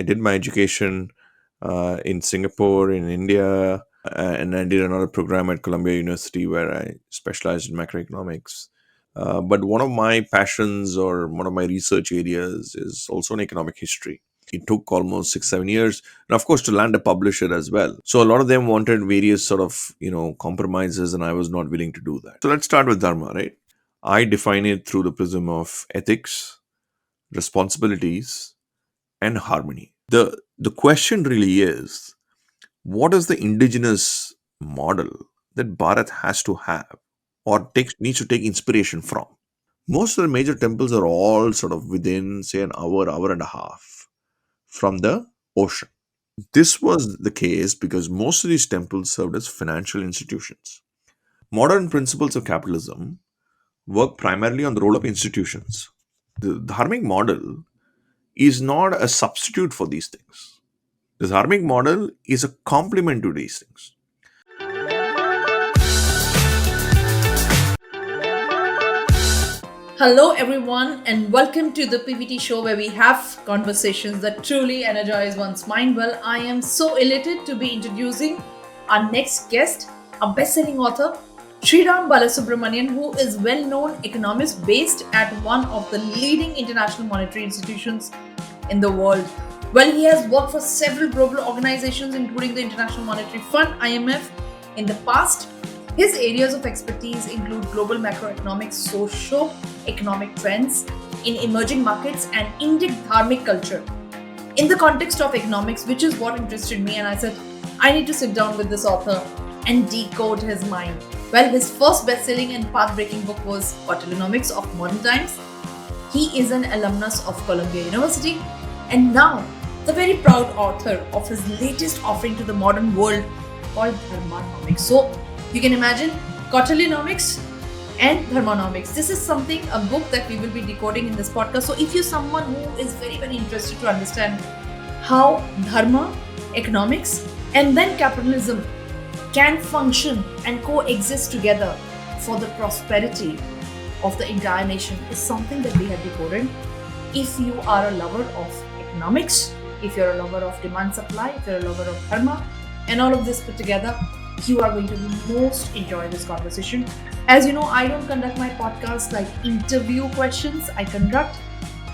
I did my education in Singapore, in India, and I did another program at Columbia University where I specialized in macroeconomics. But one of my passions or one of my research areas is also in economic history. It took almost 6 7 years, and of course, to land a publisher as well. So a lot of them wanted various sort of compromises, and I was not willing to do that. So let's start with Dharma, right? I define it through the prism of ethics, responsibilities, and harmony. The question really is, what is the indigenous model that Bharat has to have or needs to take inspiration from? Most of the major temples are all sort of within, say, an hour and a half from the ocean. This was the case because most of these temples served as financial institutions. Modern principles of capitalism work primarily on the role of institutions. The Dharmic model is not a substitute for these things. The Dharmic model is a complement to these things. Hello, everyone, and welcome to the PVT show where we have conversations that truly energize one's mind. Well, I am so elated to be introducing our next guest, a best-selling author, Sriram Balasubramanian, who is well-known economist based at one of the leading international monetary institutions in the world. Well, he has worked for several global organizations, including the International Monetary Fund (IMF), in the past. His areas of expertise include global macroeconomics, socio-economic trends in emerging markets, and Indic Dharmic culture. In the context of economics, which is what interested me, and I said, I need to sit down with this author and decode his mind. Well, his first best-selling and path-breaking book was Kautilyanomics of Modern Times. He is an alumnus of Columbia University and now the very proud author of his latest offering to the modern world called Dharmanomics. So you can imagine Kautilyanomics and Dharmanomics. This is something, a book that we will be decoding in this podcast. So if you're someone who is very, very interested to understand how Dharma, economics, and then capitalism can function and coexist together for the prosperity of the entire nation is something that we have decoded. If you are a lover of economics, if you're a lover of demand supply, if you're a lover of dharma, and all of this put together, you are going to most enjoy this conversation. As you know, I don't conduct my podcast like interview questions. I conduct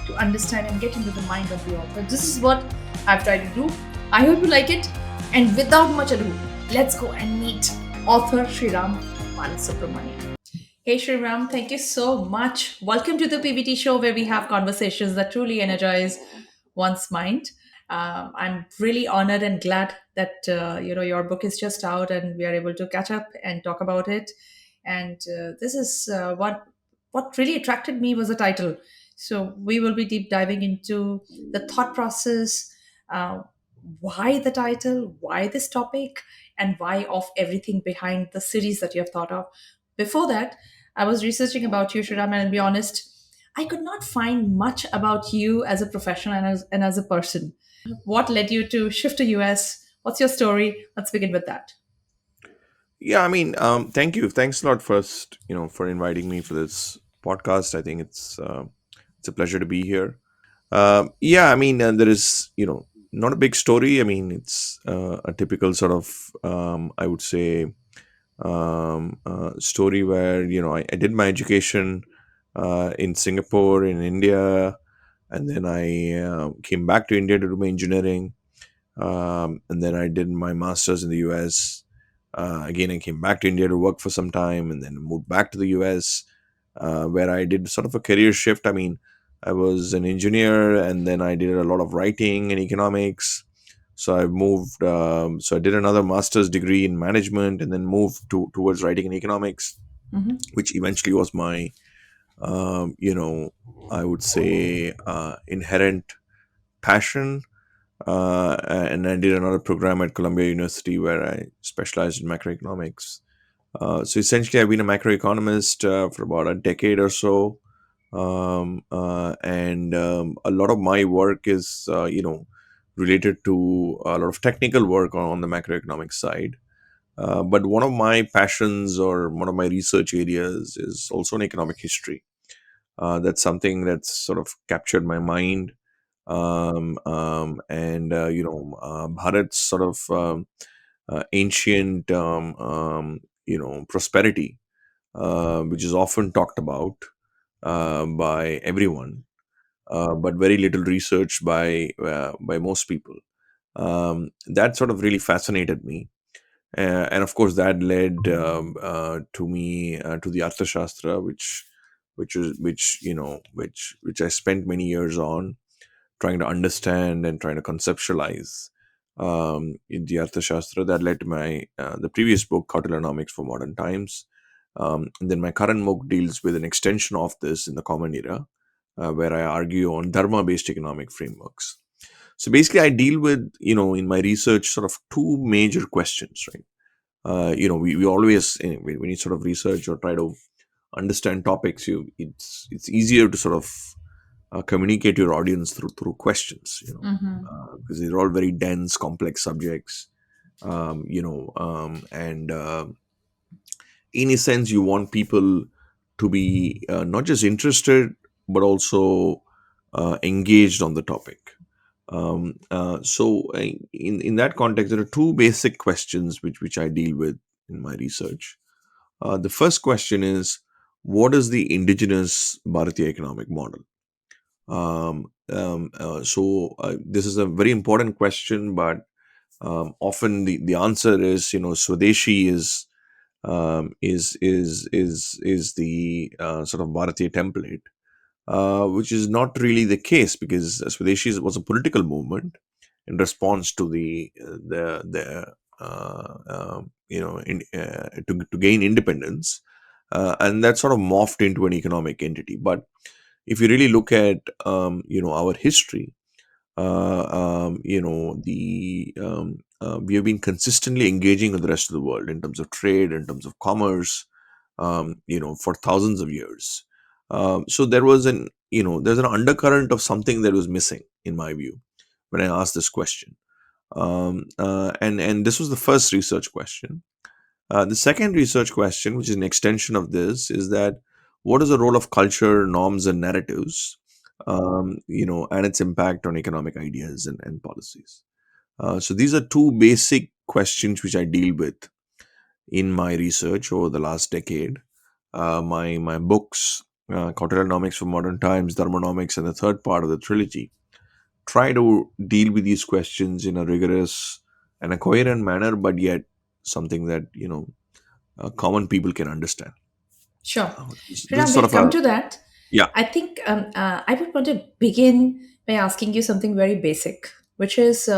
to understand and get into the mind of the author. This is what I've tried to do. I hope you like it. And without much ado, let's go and meet author Sriram Balasubramanian. Hey Sriram, thank you so much. Welcome to the PVT show where we have conversations that truly energize one's mind. I'm really honored and glad that your book is just out and we are able to catch up and talk about it. And this is what really attracted me was the title. So we will be deep diving into the thought process, uh, why the title, why this topic, and why of everything behind the series that you have thought of. Before that, I was researching about you, Shriram, and I'll be honest, I could not find much about you as a professional and as a person. What led you to shift to US? What's your story? Let's begin with that. Yeah, I mean, thank you. Thanks a lot first, for inviting me for this podcast. I think it's a pleasure to be here. Yeah, I mean, there is, not a big story. I mean, it's a typical sort of, I would say, story where I did my education in Singapore, in India, and then I came back to India to do my engineering, and then I did my masters in the US. Again, I came back to India to work for some time, and then moved back to the US, where I did sort of a career shift. I mean, I was an engineer, and then I did a lot of writing in economics. So I moved. So I did another master's degree in management, and then moved towards writing in economics, Mhm. which eventually was my, I would say, inherent passion. And I did another program at Columbia University where I specialized in macroeconomics. So essentially, I've been a macroeconomist for about a decade or so, and a lot of my work is, related to a lot of technical work on the macroeconomic side. But one of my passions or one of my research areas is also in economic history. That's something that's sort of captured my mind and Bharat's sort of ancient prosperity, which is often talked about by everyone, but very little research by most people. That sort of really fascinated me, and of course that led to me to the Arthashastra, which I spent many years on trying to understand and trying to conceptualize in the Arthashastra. That led to my the previous book, Kautilyanomics for Modern Times. And then my current book deals with an extension of this in the Common Era, where I argue on Dharma-based economic frameworks. So basically, I deal with, in my research, sort of two major questions, right? We always, when you sort of research or try to understand topics, it's easier to sort of communicate your audience through questions, Mm-hmm. because they're all very dense, complex subjects, and in a sense, you want people to be not just interested but also engaged on the topic. In that context, there are two basic questions which I deal with in my research. The first question is, what is the indigenous Bharatiya economic model? This is a very important question, but often the answer is, Swadeshi is the sort of Bharatiya template, which is not really the case, because Swadeshi was a political movement in response to to gain independence, and that sort of morphed into an economic entity. But if you really look at our history, we have been consistently engaging with the rest of the world in terms of trade, in terms of commerce, for thousands of years. So there's an undercurrent of something that was missing, in my view, when I asked this question. And this was the first research question. The second research question, which is an extension of this, is that what is the role of culture, norms, and narratives, and its impact on economic ideas and policies? So these are two basic questions which I deal with in my research over the last decade. My books, Kautilyanomics for Modern Times, Dharmanomics, and the third part of the trilogy, try to deal with these questions in a rigorous and a coherent manner, but yet something that common people can understand. Sure. This is Sriram, sort we'll of a come to that. yeah. I think I would want to begin by asking you something very basic, which is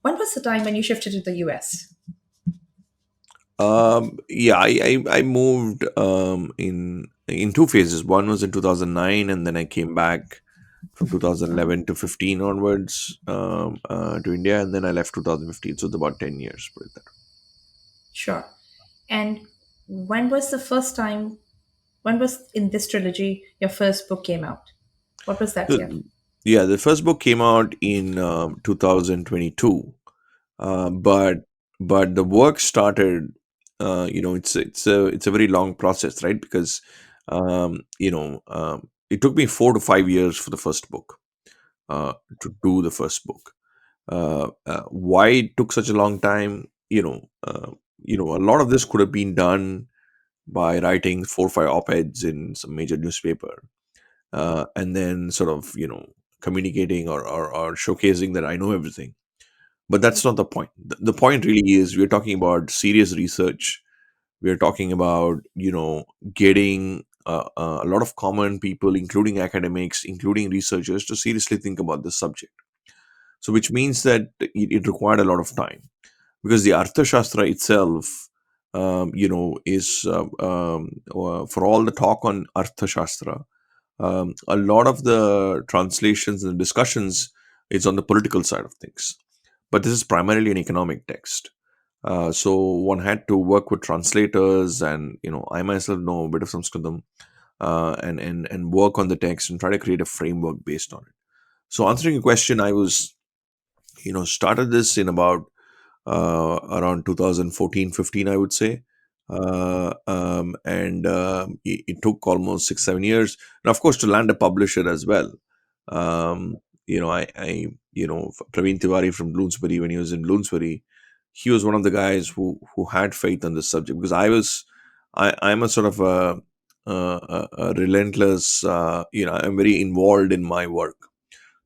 when was the time when you shifted to the US? Yeah, I moved in two phases. One was in 2009, and then I came back from 2011 to 15 onwards to India, and then I left 2015. So it's about 10 years. Put it that Sure. And when was the first time, when was in this trilogy your first book came out? What was that way. year? Yeah, the first book came out in 2022, but the work started. It's a very long process, right? Because it took me 4 to 5 years for the first book, to do the first book. Why it took such a long time? A lot of this could have been done by writing 4 or 5 op-eds in some major newspaper, and then sort of communicating or showcasing that I know everything. But that's not the point. The point really is, we're talking about serious research. We're talking about getting a lot of common people, including academics, including researchers, to seriously think about this subject. So which means that it required a lot of time, because the Arthashastra itself, is for all the talk on Arthashastra, a lot of the translations and discussions is on the political side of things. But this is primarily an economic text. So one had to work with translators, and I myself know a bit of Sanskritam, and work on the text and try to create a framework based on it. So answering your question, I was started this in about around 2014-15, I would say. And it took almost 6-7 years, and of course to land a publisher as well. Praveen Tiwari from Bloomsbury, when he was in Bloomsbury, he was one of the guys who had faith on this subject, because I'm a sort of a relentless, I'm very involved in my work,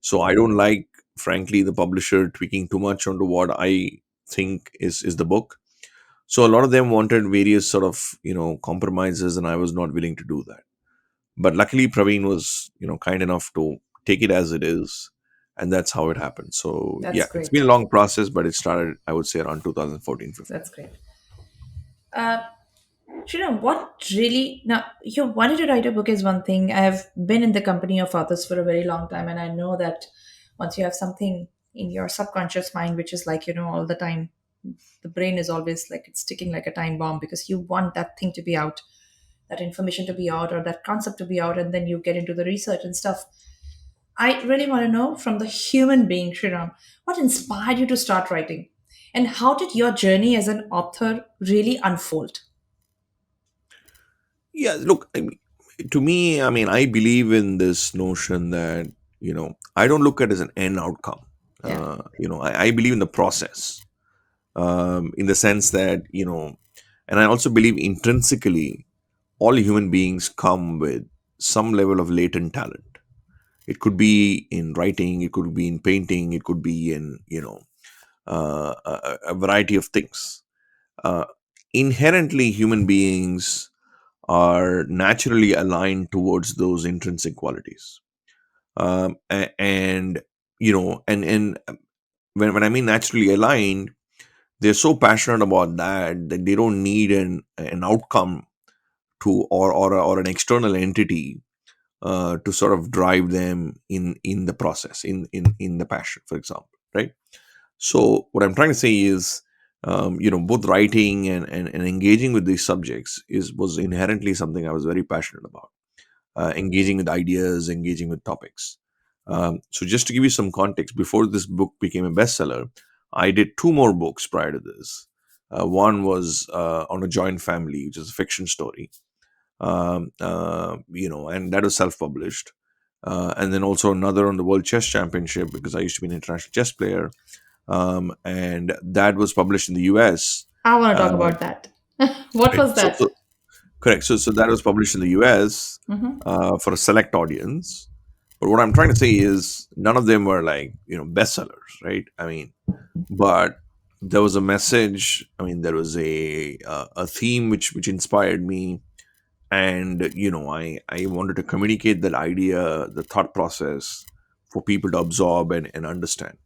so I don't like, frankly, the publisher tweaking too much onto what I think is the book. So a lot of them wanted various sort of compromises, and I was not willing to do that. But luckily, Praveen was kind enough to take it as it is, and that's how it happened. So That's yeah, it's been great. a long process, but it started, I would say, around 2014-15. That's great. Uh, what really now you wanted to write a book is one thing. I have been in the company of authors for a very long time, and I know that once you have something in your subconscious mind, which is like, all the time, the brain is always like it's ticking like a time bomb because you want that thing to be out, that information to be out, or that concept to be out, and then you get into the research and stuff. I really want to know from the human being, Shriram, what inspired you to start writing? And how did your journey as an author really unfold? Yeah, look, to me, I mean, I believe in this notion that I don't look at it as an end outcome. Yeah, I believe in the process, in the sense that and I also believe intrinsically all human beings come with some level of latent talent. It could be in writing, it could be in painting, it could be in a variety of things. uh, Inherently, human beings are naturally aligned towards those intrinsic qualities. And when I mean naturally aligned, they're so passionate about that they don't need an outcome to, or an external entity to sort of drive them in the process, in the passion, for example, right? So what I'm trying to say is, both writing and engaging with these subjects was inherently something I was very passionate about. Engaging with ideas, engaging with topics. So just to give you some context, before this book became a bestseller, I did two more books prior to this. One was on a joint family, which is a fiction story, and that was self-published. And then also another on the World Chess Championship, because I used to be an international chess player, and that was published in the US. I want to Uh, talk about that. What right. was So that? correct. So that was published in the US Hmm. for a select audience. But what I'm trying to say is none of them were like bestsellers, right? I mean, but there was a message. I mean, there was a theme which inspired me, and I wanted to communicate that idea, the thought process, for people to absorb and understand.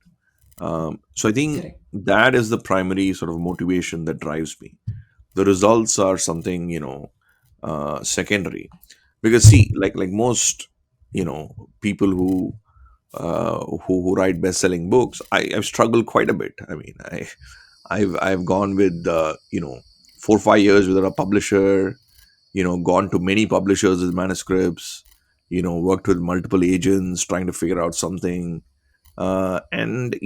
So I think Correct. that is the primary sort of motivation that drives me. The results are something secondary, because see, like most people who write best-selling books, I've struggled quite a bit. I mean, I've gone with 4 or 5 years without a publisher, gone to many publishers with manuscripts, worked with multiple agents trying to figure out something, and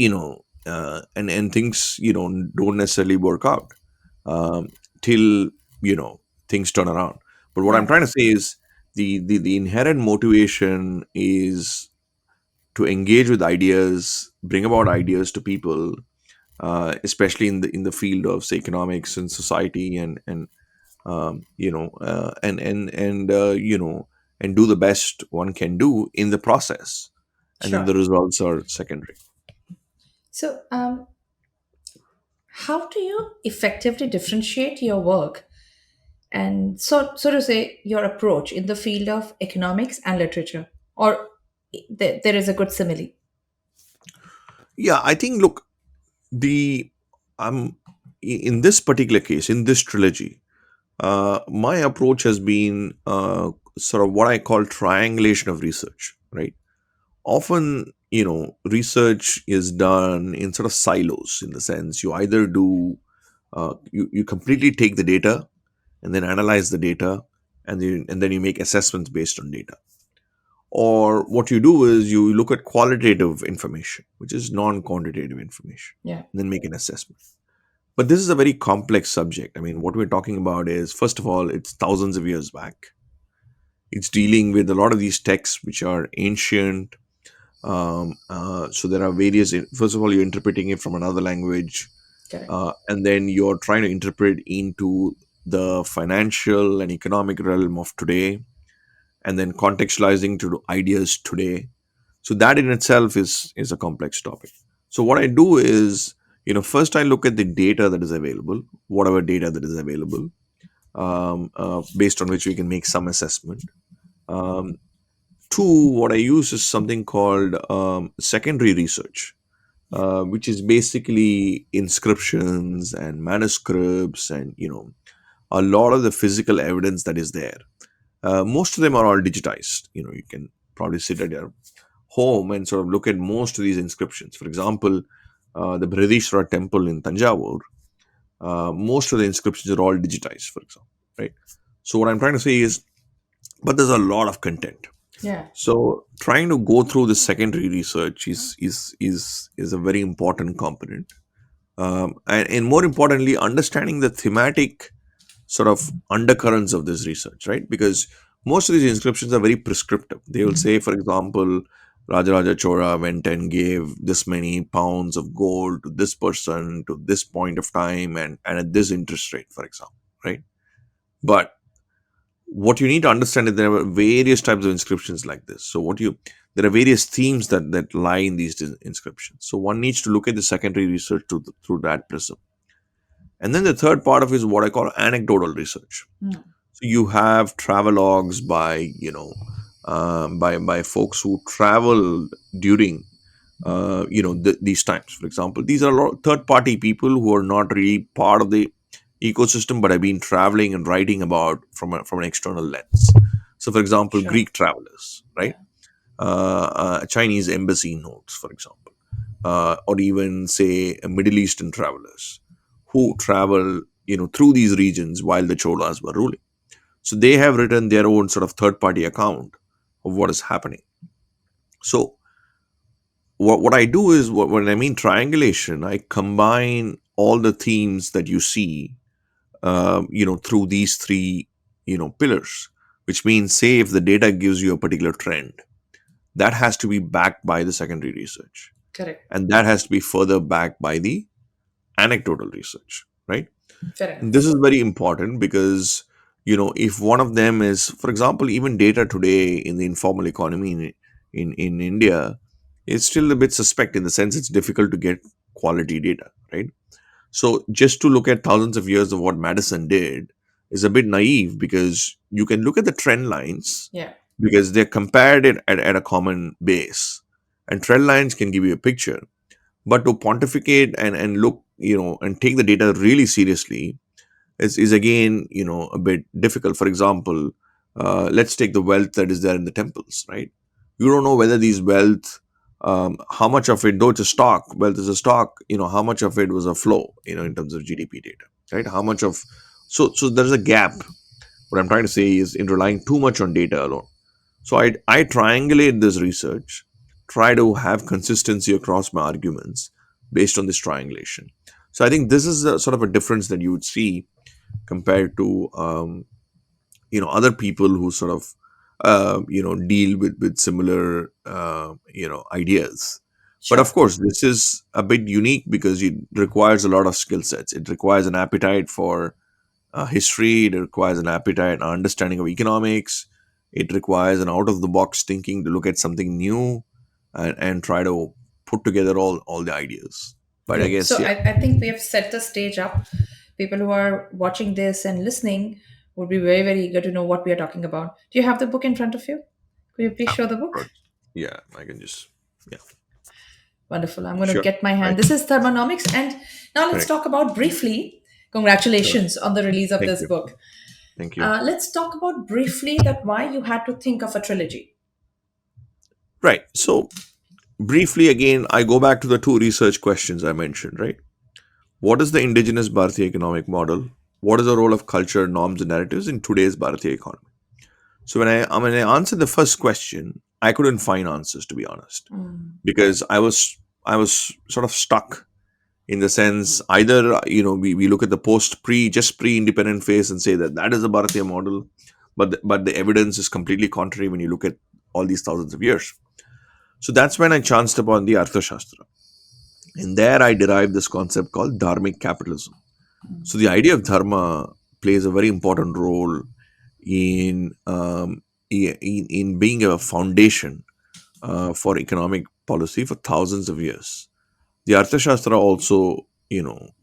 and things don't necessarily work out, um, till things turn around. But what I'm Yeah, trying to say is the inherent motivation is to engage with ideas, bring about ideas to people, especially in the field of, say, economics and society, and and do the best one can do in the process, and then sure. the results are secondary. So, how do you effectively differentiate your work and so to say your approach in the field of economics and literature, or there is a good simile? Yeah, I think, look, the I'm in this particular case, in this trilogy, my approach has been sort of what I call triangulation of research, right? Often, research is done in sort of silos, in the sense you either do you completely take the data and then analyze the data, and then you make assessments based on data. Or what you do is you look at qualitative information, which is non-quantitative information, Yeah, and then make an assessment. But this is a very complex subject. I mean, what we're talking about is, first of all, it's thousands of years back. It's dealing with a lot of these texts which are ancient, So there are various. First of all, you're interpreting it from another language, Correct. and then you're trying to interpret into the financial and economic realm of today, and then contextualizing to ideas today. So that in itself is a complex topic. So what I do is, first I look at the data that is available, whatever data that is available, based on which we can make some assessment. Um, Two, what I use is something called secondary research, which is basically inscriptions and manuscripts and a lot of the physical evidence that is there. Most of them are all digitized. You can probably sit at your home and sort of look at most of these inscriptions. For example, the Brihadishwara temple in Tanjavur, most of the inscriptions are all digitized, for example, right? So what I'm trying to say is, but there's a lot of content. Yeah. So trying to go through the secondary research is a very important component, and more importantly, understanding the thematic sort of undercurrents of this research, right? Because most of these inscriptions are very prescriptive. They will say, for example, Rajaraja Chola went and gave this many pounds of gold to this person to this point of time and at this interest rate, for example, right? But what you need to understand is there are various types of inscriptions like this. So there are various themes that lie in these inscriptions. So one needs to look at the secondary research through that prism. And then the third part of it is what I call anecdotal research. Mm. So you have travelogues by by folks who travel during these times. For example, these are a lot third party people who are not really part of the ecosystem, but have been traveling and writing about from an external lens. So, for example, Sure. Greek travelers, right? Yeah. Chinese embassy notes, for example, or even say Middle Eastern travelers who travel through these regions while the Cholas were ruling. So they have written their own sort of third party account of what is happening. So what I do is when I mean triangulation, I combine all the themes that you see, through these three, pillars, which means, say, if the data gives you a particular trend, that has to be backed by the secondary research. Correct. And that has to be further backed by the anecdotal research, right? Fair And enough. this is very important because, if one of them is, for example, even data today in the informal economy in India is still a bit suspect, in the sense it's difficult to get quality data, right? So just to look at thousands of years of what Madison did is a bit naive, because you can look at the trend lines Yeah. because they're compared at a common base, and trend lines can give you a picture. But to pontificate and look, and take the data really seriously is again, a bit difficult. For example, let's take the wealth that is there in the temples, right? You don't know whether these wealth, how much of it, though it's a stock, wealth is a stock, how much of it was a flow, in terms of GDP data, right? How much of, so there's a gap. What I'm trying to say is, in relying too much on data alone. So I triangulate this research, try to have consistency across my arguments based on this triangulation. So I think this is a sort of a difference that you would see compared to other people who sort of deal with similar ideas. But of Sure. course, this is a bit unique because it requires a lot of skill sets. It requires an appetite for history. It requires an appetite and understanding of economics. It requires an out of the box thinking to look at something new and try to put together all the ideas. But I Great. guess, So yeah, I think we have set the stage up. People who are watching this and listening would be very, very eager to know what we are talking about. Do you have the book in front of you? Could you please show the book? yeah, I can just, yeah, Wonderful. I'm going to sure, get my right, hand. This is Thermonomics. And now let's correct, talk about briefly. sure. Congratulations on the release of Thank this you, book. thank you. Let's talk about briefly that why you had to think of a trilogy. Right. So briefly, again, I go back to the two research questions I mentioned. Right. What is the indigenous Bharatiya economic model? What is the role of culture, norms, and narratives in today's Bharatiya economy? So when I answered the first question, I couldn't find answers, to be honest, Mm. because I was sort of stuck, in the sense, either we look at the just pre independent phase and say that is the Bharatiya model, but the evidence is completely contrary when you look at all these thousands of years. So that's when I chanced upon the Arthashastra. And there I derived this concept called Dharmic capitalism. So the idea of dharma plays a very important role in in being a foundation for economic policy for thousands of years. The Arthashastra also,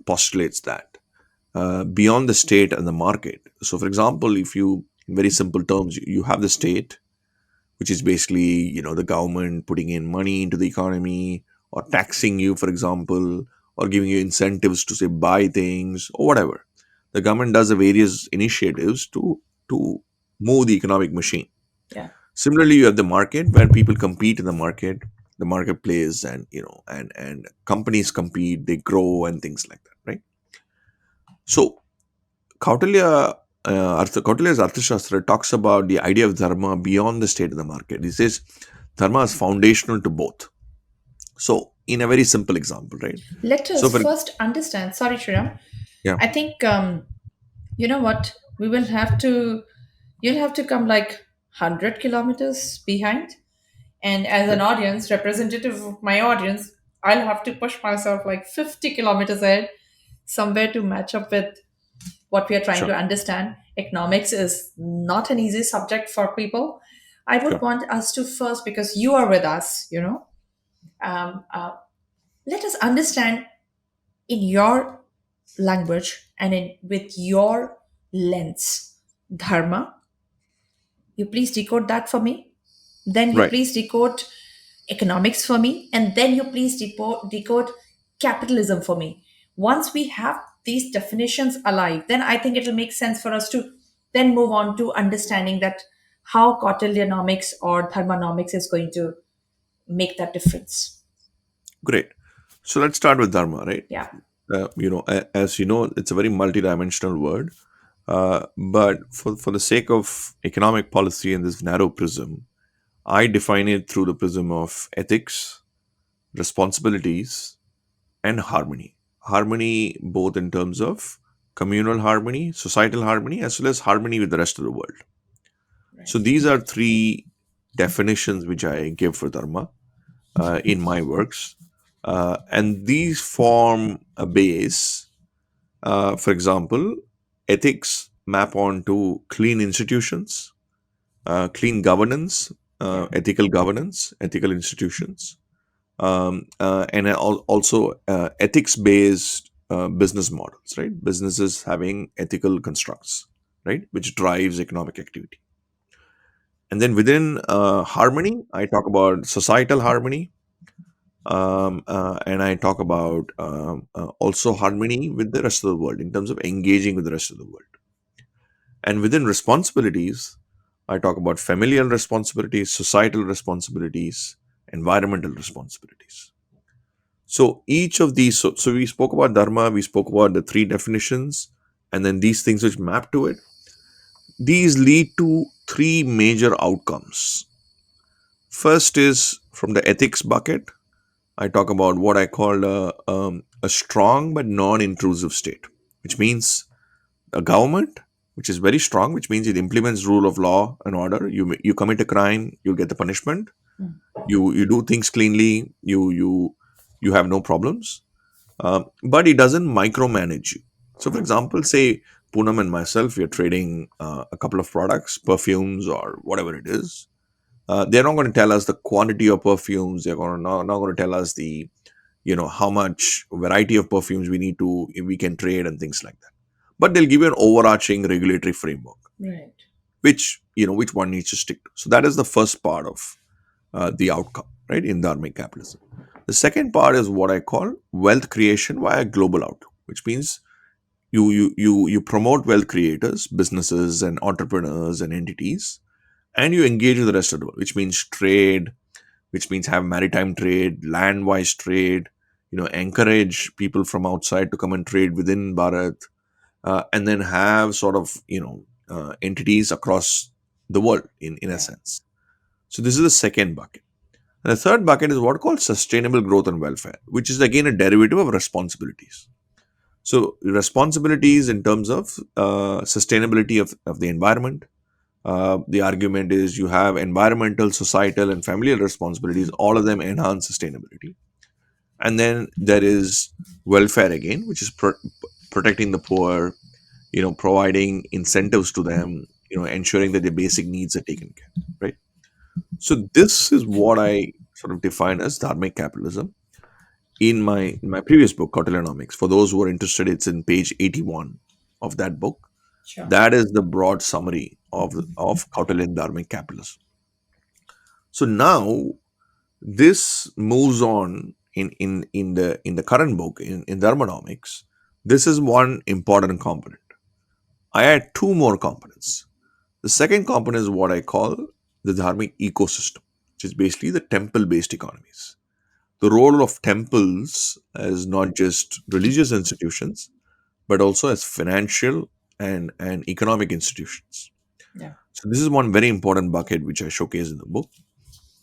postulates that beyond the state and the market. So, for example, if you, in very simple terms, you have the state, which is basically, the government putting in money into the economy or taxing you, for example, or giving you incentives to say buy things or whatever. The government does the various initiatives to move the economic machine. Yeah. Similarly, you have the market where people compete in the marketplace, and and companies compete, they grow and things like that, right? So Kautilya's Arthashastra talks about the idea of dharma beyond the state of the market. He says dharma is foundational to both. So, in a very simple example, right? Let So, us for first understand. Sorry, Shriram. yeah, I think you know what? We will have to. You'll have to come like 100 kilometers behind, and as okay, an audience representative of my audience, I'll have to push myself like 50 kilometers ahead, somewhere to match up with what we are trying sure, to understand. Economics is not an easy subject for people. I would sure, want us to first, because you are with us, um, uh, let us understand in your language and with your lens, dharma. You please decode that for me. Then you right, please decode economics for me. And then you please decode capitalism for me. Once we have these definitions alive, then I think it'll make sense for us to then move on to understanding that how Kautilyanomics or Dharmanomics is going to make that difference. great. So, let's start with dharma, right? Yeah. As you know, it's a very multidimensional word. But for the sake of economic policy in this narrow prism, I define it through the prism of ethics, responsibilities, and harmony. Harmony, both in terms of communal harmony, societal harmony, as well as harmony with the rest of the world. Right. So, these are three definitions which I give for Dharma in my works. And these form a base. For example, ethics map onto clean institutions, clean governance, Yeah. ethical institutions, and also ethics based business models, right? Businesses having ethical constructs, right, which drives economic activity. And then within harmony, I talk about societal harmony, and I talk about also harmony with the rest of the world in terms of engaging with the rest of the world. And within responsibilities, I talk about familial responsibilities, societal responsibilities, environmental responsibilities. So each of these, so we spoke about Dharma, we spoke about the three definitions, and then these things which map to it. These lead to three major outcomes. First is from the ethics bucket. I talk about what I call a strong but non intrusive state, which means a government which is very strong, which means it implements rule of law and order. You commit a crime, you'll get the punishment. You do things cleanly, you have no problems, but it doesn't micromanage you. So, for example, say Poonam and myself, we are trading a couple of products, perfumes or whatever it is. They're not going to tell us the quantity of perfumes. They're going to not going to tell us the how much variety of perfumes we can trade and things like that. But they'll give you an overarching regulatory framework, Right. which which one needs to stick to. So that is the first part of the outcome, right, in Dharmic capitalism. The second part is what I call wealth creation via global outcome, which means you promote wealth creators, businesses and entrepreneurs and entities, and you engage with the rest of the world, which means trade, which means have maritime trade, land wise trade, encourage people from outside to come and trade within Bharat, and then have sort of entities across the world in a Yeah. sense. So this is the second bucket. And the third bucket is what called sustainable growth and welfare, which is again a derivative of responsibilities. So responsibilities in terms of sustainability of the environment, The argument is you have environmental, societal, and familial responsibilities. All of them enhance sustainability. And then there is welfare again, which is protecting the poor, providing incentives to them, ensuring that their basic needs are taken care of, right? So this is what I sort of define as dharmic capitalism in my previous book, Kautilyanomics. For those who are interested, it's in page 81 of that book. Sure. That is the broad summary of Kautilyan dharmic capitalism. So now this moves on in the current book in Dharmanomics. This is one important component. I add two more components. The second component is what I call the dharmic ecosystem, which is basically the temple based economies. The role of temples as not just religious institutions, but also as financial and economic institutions. Yeah. So, this is one very important bucket which I showcase in the book.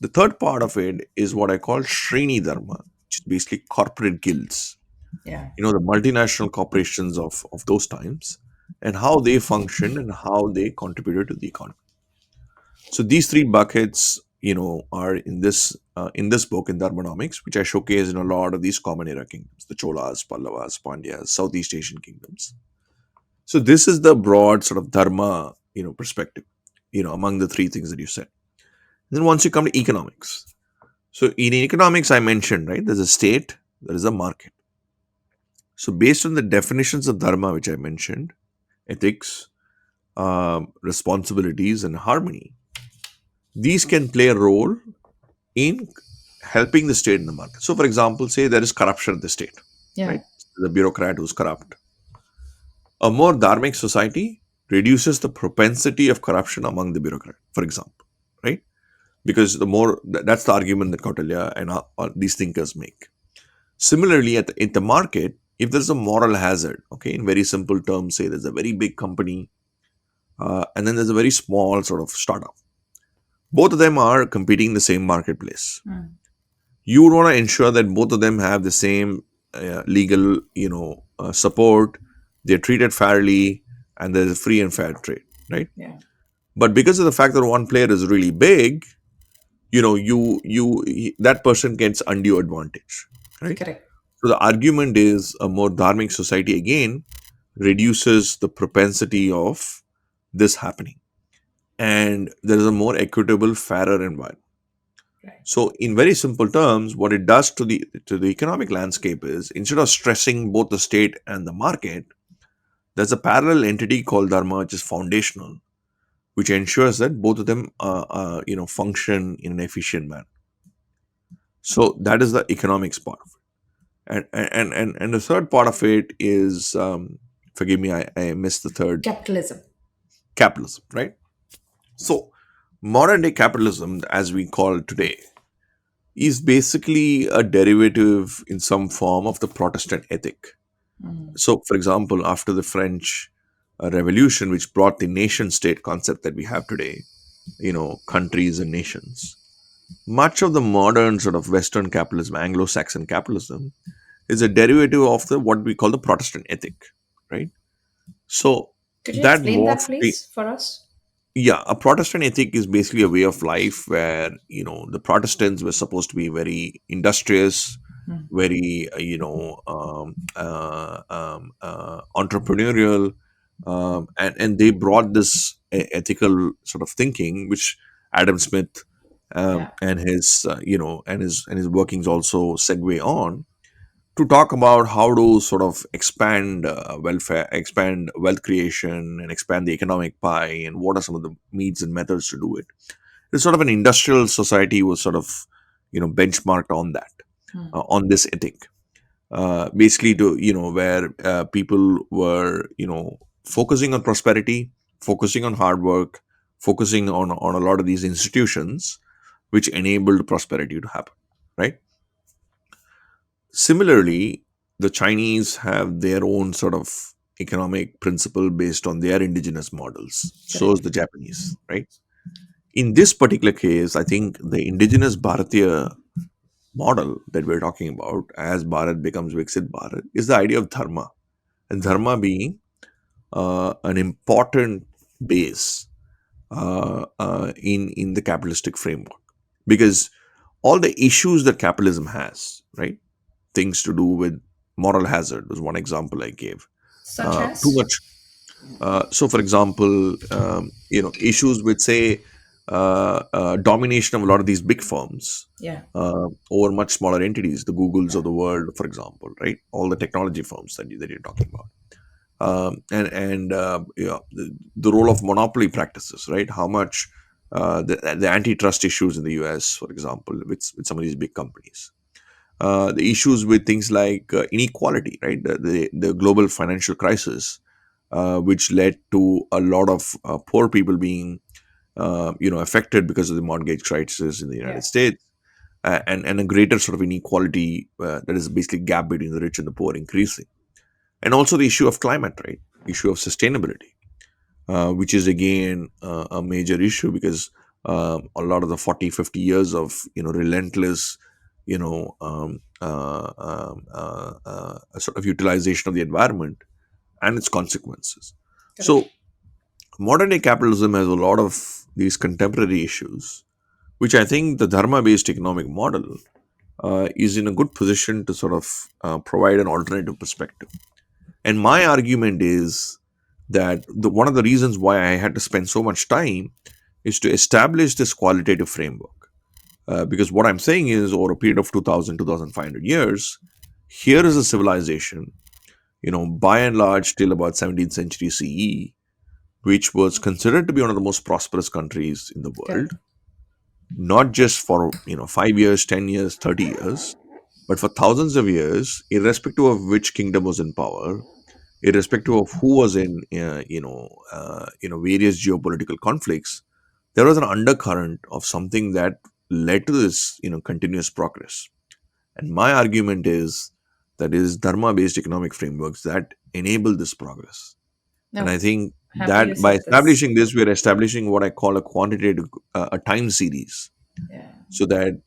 The third part of it is what I call Sreni Dharma, which is basically corporate guilds, Yeah. the multinational corporations of those times, and how they function and how they contributed to the economy. So these three buckets, are in this book in Dharmanomics, which I showcase in a lot of these common era kingdoms, the Cholas, Pallavas, Pandyas, Southeast Asian kingdoms. So this is the broad sort of dharma, perspective, among the three things that you said. Then once you come to economics, so in economics, I mentioned, right, there's a state, there is a market. So based on the definitions of dharma, which I mentioned, ethics, responsibilities, and harmony, these can play a role in helping the state in the market. So, for example, say there is corruption in the state, Yeah. right? The bureaucrat who's corrupt. A more dharmic society reduces the propensity of corruption among the bureaucrat, for example, right? Because that's the argument that Kautilya and all these thinkers make. Similarly, in the market, if there's a moral hazard, okay, in very simple terms, say there's a very big company and then there's a very small sort of startup. Both of them are competing in the same marketplace. Mm. You would want to ensure that both of them have the same legal support, they're treated fairly, and there's a free and fair trade, right? Yeah. But because of the fact that one player is really big, that person gets undue advantage, right? Correct. So the argument is a more dharmic society again reduces the propensity of this happening, and there is a more equitable, fairer environment. Right. So, in very simple terms, what it does to the economic landscape is instead of stressing both the state and the market, there's a parallel entity called Dharma, which is foundational, which ensures that both of them function in an efficient manner. So that is the economics part of it, and the third part of it is forgive me, I missed the third, Capitalism. capitalism, right? So modern day capitalism, as we call it today, is basically a derivative in some form of the Protestant ethic. Mm. So, for example, after the French Revolution, which brought the nation state concept that we have today, countries and nations, much of the modern sort of Western capitalism, Anglo Saxon capitalism, is a derivative of the what we call the Protestant ethic, right? So, Could you that explain that, morphed please, for us? yeah, a Protestant ethic is basically a way of life where the Protestants were supposed to be very industrious, Mm. very entrepreneurial, and they brought this ethical sort of thinking which Adam Smith Yeah. and his workings also segue on to talk about how to sort of expand welfare, expand wealth creation, and expand the economic pie, and what are some of the means and methods to do it. It's sort of an industrial society was sort of benchmarked on that, Mm. on this ethic, basically to where people were focusing on prosperity, focusing on hard work, focusing on a lot of these institutions which enabled prosperity to happen, right? Similarly, the Chinese have their own sort of economic principle based on their indigenous models. So is Correct. the Japanese, right? In this particular case, I think the indigenous Bharatiya model that we're talking about as Bharat becomes Viksit Bharat is the idea of Dharma. And Mm. Dharma being an important base in the capitalistic framework, because all the issues that capitalism has, right? Things to do with moral hazard was one example I gave. Such Too as? much. So, for example, issues with, say, domination of a lot of these big firms Yeah, over much smaller entities, the Googles of the world, for example, right? All the technology firms that you're talking about, and the role of monopoly practices, right? How much the antitrust issues in the U.S., for example, with some of these big companies, the issues with things like inequality, right? The global financial crisis, which led to a lot of poor people being, affected because of the mortgage crisis in the United yeah, States, and a greater sort of inequality that is basically gap between the rich and the poor increasing, and also the issue of climate, right? Issue of sustainability, which is again a major issue because a lot of the 40, 50 years of relentless sort of utilization of the environment and its consequences. correct. So modern day capitalism has a lot of these contemporary issues, which I think the Dharma based economic model is in a good position to sort of provide an alternative perspective. And my argument is that one of the reasons why I had to spend so much time is to establish this qualitative framework. Because what I'm saying is, over a period of 2000, 2500 years, here is a civilization, by and large, till about 17th century CE, which was considered to be one of the most prosperous countries in the Correct. world, not just for 5 years, 10 years, 30 years, but for thousands of years, irrespective of which kingdom was in power, irrespective of who was in various geopolitical conflicts. There was an undercurrent of something that led to this continuous progress. And my argument is that it is Dharma based economic frameworks that enable this progress. And I No, think happy that you by said this. establishing this, we are establishing what I call a quantitative, a time series, Yeah. so that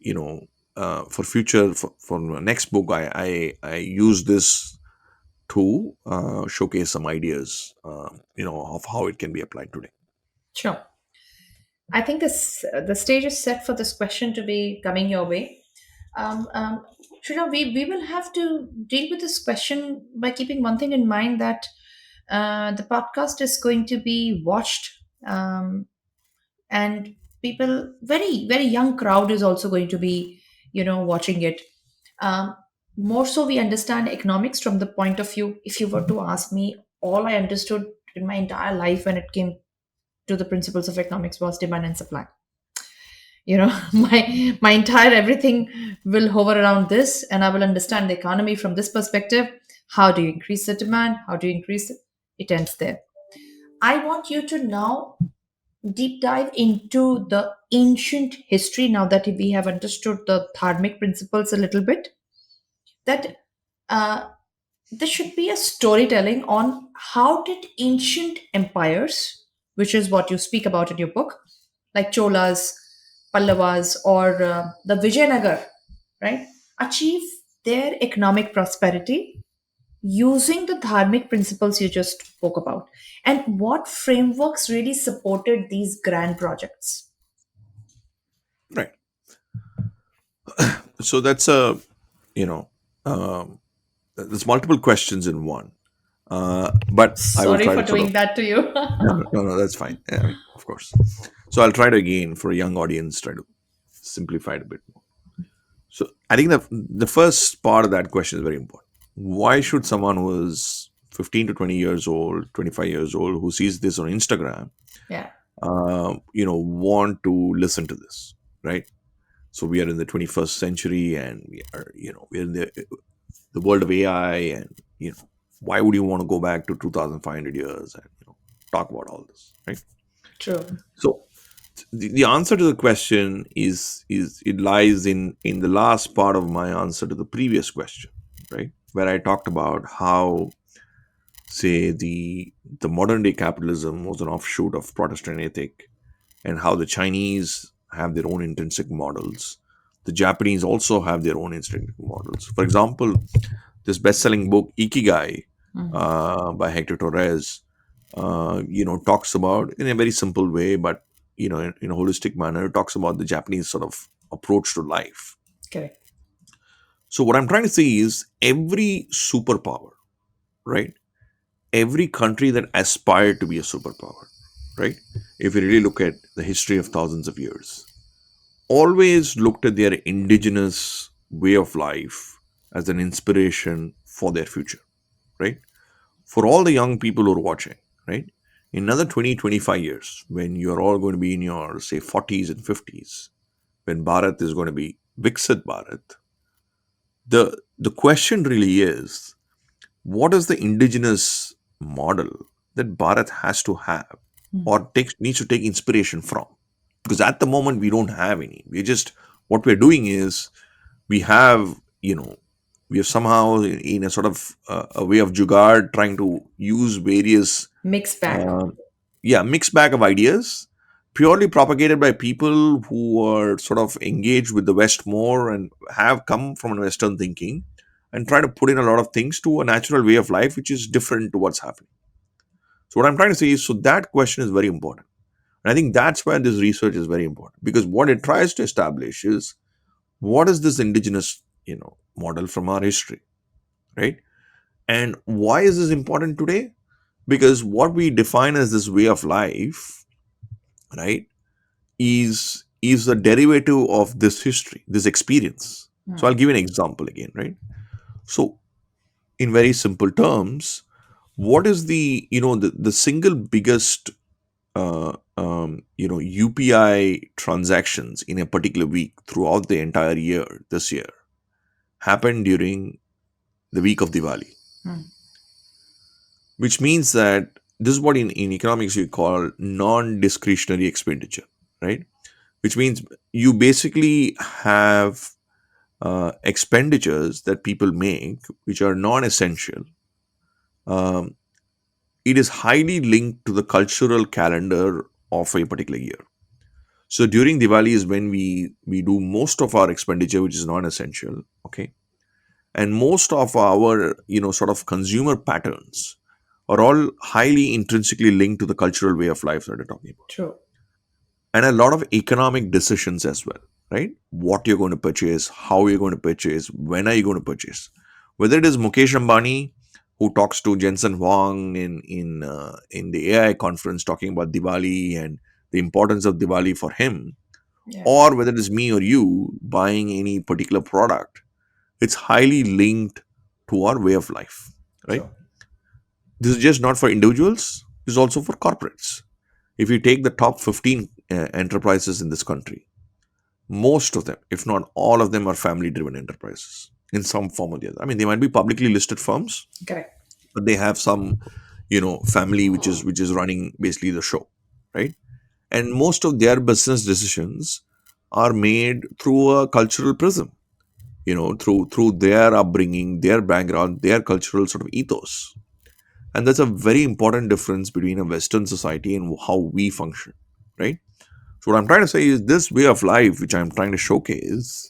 for future, for my next book, I use this to showcase some ideas, of how it can be applied today. Sure. I think the stage is set for this question to be coming your way. Srinath, we will have to deal with this question by keeping one thing in mind that the podcast is going to be watched, and people, very young crowd is also going to be, watching it. Um, More so, we understand economics from the point of view. If you were to ask me, all I understood in my entire life when it came to the principles of economics was demand and supply. My entire everything will hover around this, and I will understand the economy from this perspective. How do you increase the demand? How do you increase it? It ends there. I want you to now deep dive into the ancient history, now that we have understood the dharmic principles a little bit, that uh, there should be a storytelling on how did ancient empires, which is what you speak about in your book, like Cholas, Pallavas, or the Vijayanagar, right, achieve their economic prosperity using the dharmic principles you just spoke about, and what frameworks really supported these grand projects. Right. So that's a you know um, there's multiple questions in one, but I will Sorry try for to sort of. doing that to you. No, no, no, no, that's fine. Yeah, I mean, of course. So I'll try to again, for a young audience, try to simplify it a bit more. So I think the first part of that question is very important. Why should someone who is 15 to 20 years old, 25 years old, who sees this on Instagram, Yeah, want to listen to this, right? So we are in the 21st century, and we're in the world of AI, and why would you want to go back to 2,500 years and talk about all this, right? true. So the answer to the question is it lies in the last part of my answer to the previous question, right? Where I talked about how, say, the modern day capitalism was an offshoot of Protestant ethic, and how the Chinese have their own intrinsic models. The Japanese also have their own intrinsic models. For example, this best-selling book Ikigai Mhm. by Hector Torres, talks about in a very simple way, but in a holistic manner. It talks about the Japanese sort of approach to life. Correct. So what I'm trying to say is every superpower, right? Every country that aspired to be a superpower, right? If you really look at the history of thousands of years, always looked at their indigenous way of life as an inspiration for their future, right? For all the young people who are watching, right? In another 20, 25 years, when you're all going to be in your, say, 40s and 50s, when Bharat is going to be Viksit Bharat, the question really is, what is the indigenous model that Bharat has to have or needs to take inspiration from? Because at the moment we don't have any. We just what we're doing is we have we have somehow in a sort of a way of jugaad trying to use various Mixed bag. uh, mixed bag of ideas purely propagated by people who are sort of engaged with the West more and have come from a Western thinking and try to put in a lot of things to a natural way of life which is different to what's happening. So what I'm trying to say is, so that question is very important. And I think that's why this research is very important, because what it tries to establish is what is this indigenous model from our history, right? And why is this important today? Because what we define as this way of life, right, is a derivative of this history, this experience. So I'll give you an example again, right? So in very simple terms, what is the single biggest UPI transactions in a particular week throughout the entire year this year happened during the week of Diwali, Hmm. which means that this is what in economics you call non-discretionary expenditure, right? Which means you basically have expenditures that people make which are non-essential. Um, it is highly linked to the cultural calendar of a particular year. So during Diwali is when we do most of our expenditure, which is non-essential. Okay, and most of our sort of consumer patterns are all highly intrinsically linked to the cultural way of life that we're talking about, True. and a lot of economic decisions as well. Right, what you're going to purchase, how you're going to purchase, when are you going to purchase, whether it is Mukesh Ambani who talks to Jensen Huang in the AI conference talking about Diwali and the importance of Diwali for him, Yeah. or whether it is me or you buying any particular product, it's highly linked to our way of life, right? True. This is just not for individuals, this is also for corporates. If you take the top 15 enterprises in this country, most of them, if not all of them, are family driven enterprises in some form or the other. I mean, they might be publicly listed firms, Correct. but they have some family which is running basically the show, right? And most of their business decisions are made through a cultural prism, through their upbringing, their background, their cultural sort of ethos. And that's a very important difference between a Western society and how we function, right? So what I'm trying to say is this way of life, which I'm trying to showcase,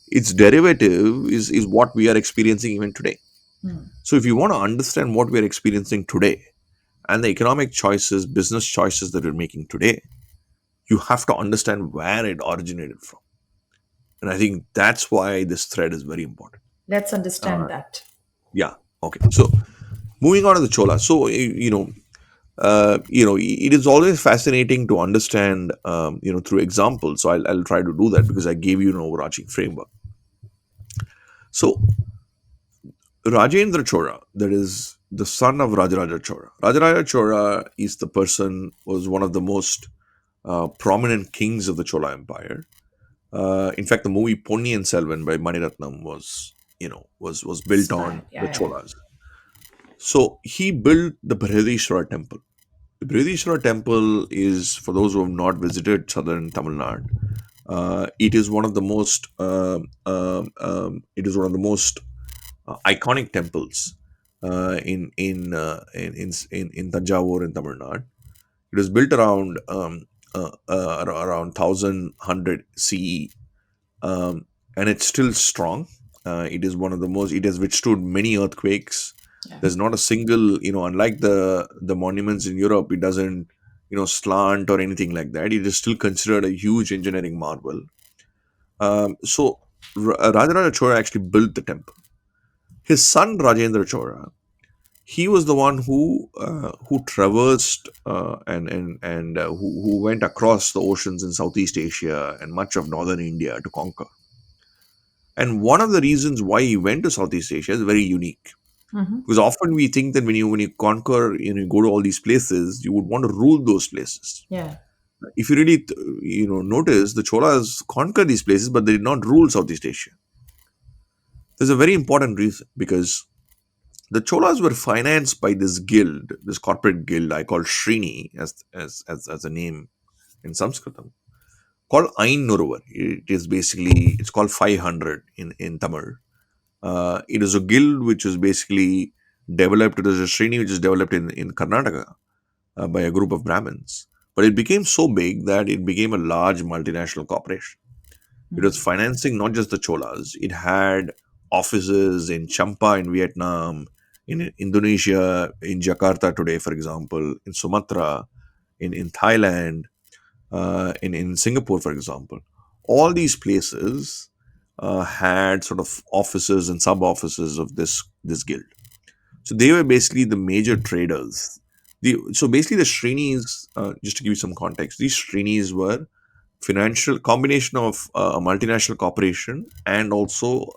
its derivative is what we are experiencing even today. Hmm. So if you want to understand what we are experiencing today and the economic choices, business choices that we're making today, you have to understand where it originated from. And I think that's why this thread is very important. Let's understand Uh, that. yeah. Okay. So moving on to the Chola. So it is always fascinating to understand, through examples. So I'll try to do that because I gave you an overarching framework. So Rajendra Chola, that is the son of Rajaraja Chola. Rajaraja Chola is the person was one of the most prominent kings of the Chola Empire. In fact, the movie Ponniyin Selvan by Maniratnam was built Inspired. on the Yeah, yeah. Cholas. So he built the Brihadishwara temple. The Brihadishwara temple is, for those who have not visited southern Tamil Nadu, it is one of the most iconic temples in Tanjavur in Tamil Nadu. It was built around 1100 CE, and it's still strong. It is one of the most. It has withstood many earthquakes. Yeah. There's not a single, unlike the monuments in Europe, it doesn't. slant or anything like that. It is still considered a huge engineering marvel. So Rajaraja Chola actually built the temple. His son Rajendra Chola, he was the one who traversed and who went across the oceans in Southeast Asia and much of northern India to conquer. And one of the reasons why he went to Southeast Asia is very unique. Mm-hmm. Because often we think that when you conquer, you go to all these places, you would want to rule those places. Yeah. If you really notice, the Cholas conquered these places, but they did not rule Southeast Asia. There's a very important reason, because the Cholas were financed by this guild, this corporate guild I call Sreni as a name in Sanskritam, called Ainnuruvar. It's called 500 in Tamil. It is a guild which is basically developed. It is a Sreni which is developed in Karnataka by a group of Brahmins. But it became so big that it became a large multinational corporation. It was financing not just the Cholas. It had offices in Champa in Vietnam, in Indonesia, in Jakarta today, for example, in Sumatra, in Thailand, in Singapore, for example. All these places had sort of offices and sub offices of this guild. So they were basically the major traders. So basically, the Srenis, just to give you some context, these Srenis were financial combination of a multinational corporation and also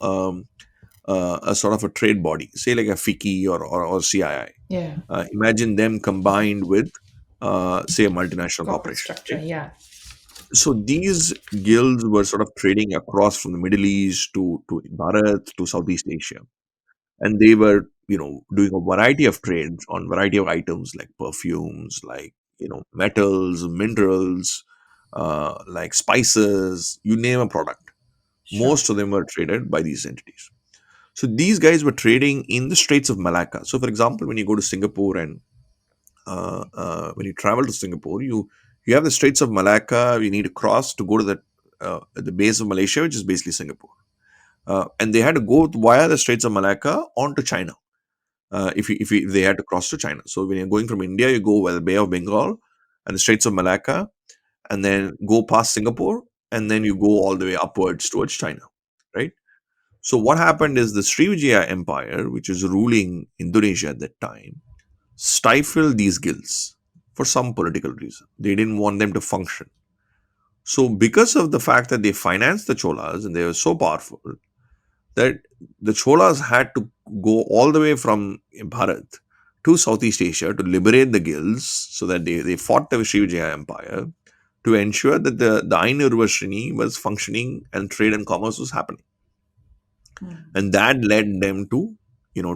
a sort of a trade body, say like a FICI or CII. Yeah. Imagine them combined with, say, a multinational Corporate corporation. structure. Right? Yeah. So these guilds were sort of trading across from the Middle East to Bharat to Southeast Asia, and they were doing a variety of trades on variety of items like perfumes, like metals, minerals, like spices, you name a product. Sure. Most of them were traded by these entities. So these guys were trading in the Straits of Malacca. So for example, when you go to Singapore and when you travel to Singapore, you have the Straits of Malacca. You need to cross to go to the base of Malaysia, which is basically Singapore. And they had to go via the Straits of Malacca onto China, if they had to cross to China. So when you're going from India, you go via the Bay of Bengal and the Straits of Malacca, and then go past Singapore, and then you go all the way upwards towards China, right? So what happened is the Srivijaya Empire, which was ruling Indonesia at that time, stifled these guilds for some political reason. They didn't want them to function. So because of the fact that they financed the Cholas and they were so powerful, that the Cholas had to go all the way from Bharat to Southeast Asia to liberate the guilds, so that they fought the Srivijaya Empire to ensure that the Ainurvashini was functioning and trade and commerce was happening. And that led them to,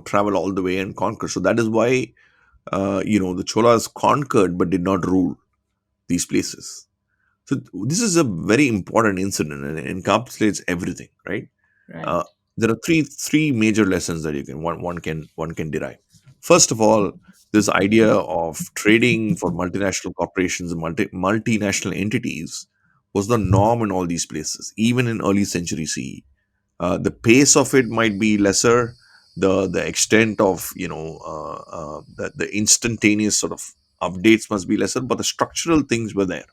travel all the way and conquer. So that is why, the Cholas conquered but did not rule these places. So this is a very important incident and it encapsulates everything, right? Right. uh, there are three major lessons that you can one can derive. First of all, this idea of trading for multinational corporations and multinational entities was the norm in all these places, even in early century CE. The pace of it might be lesser, the extent of the instantaneous sort of updates must be lesser, but the structural things were there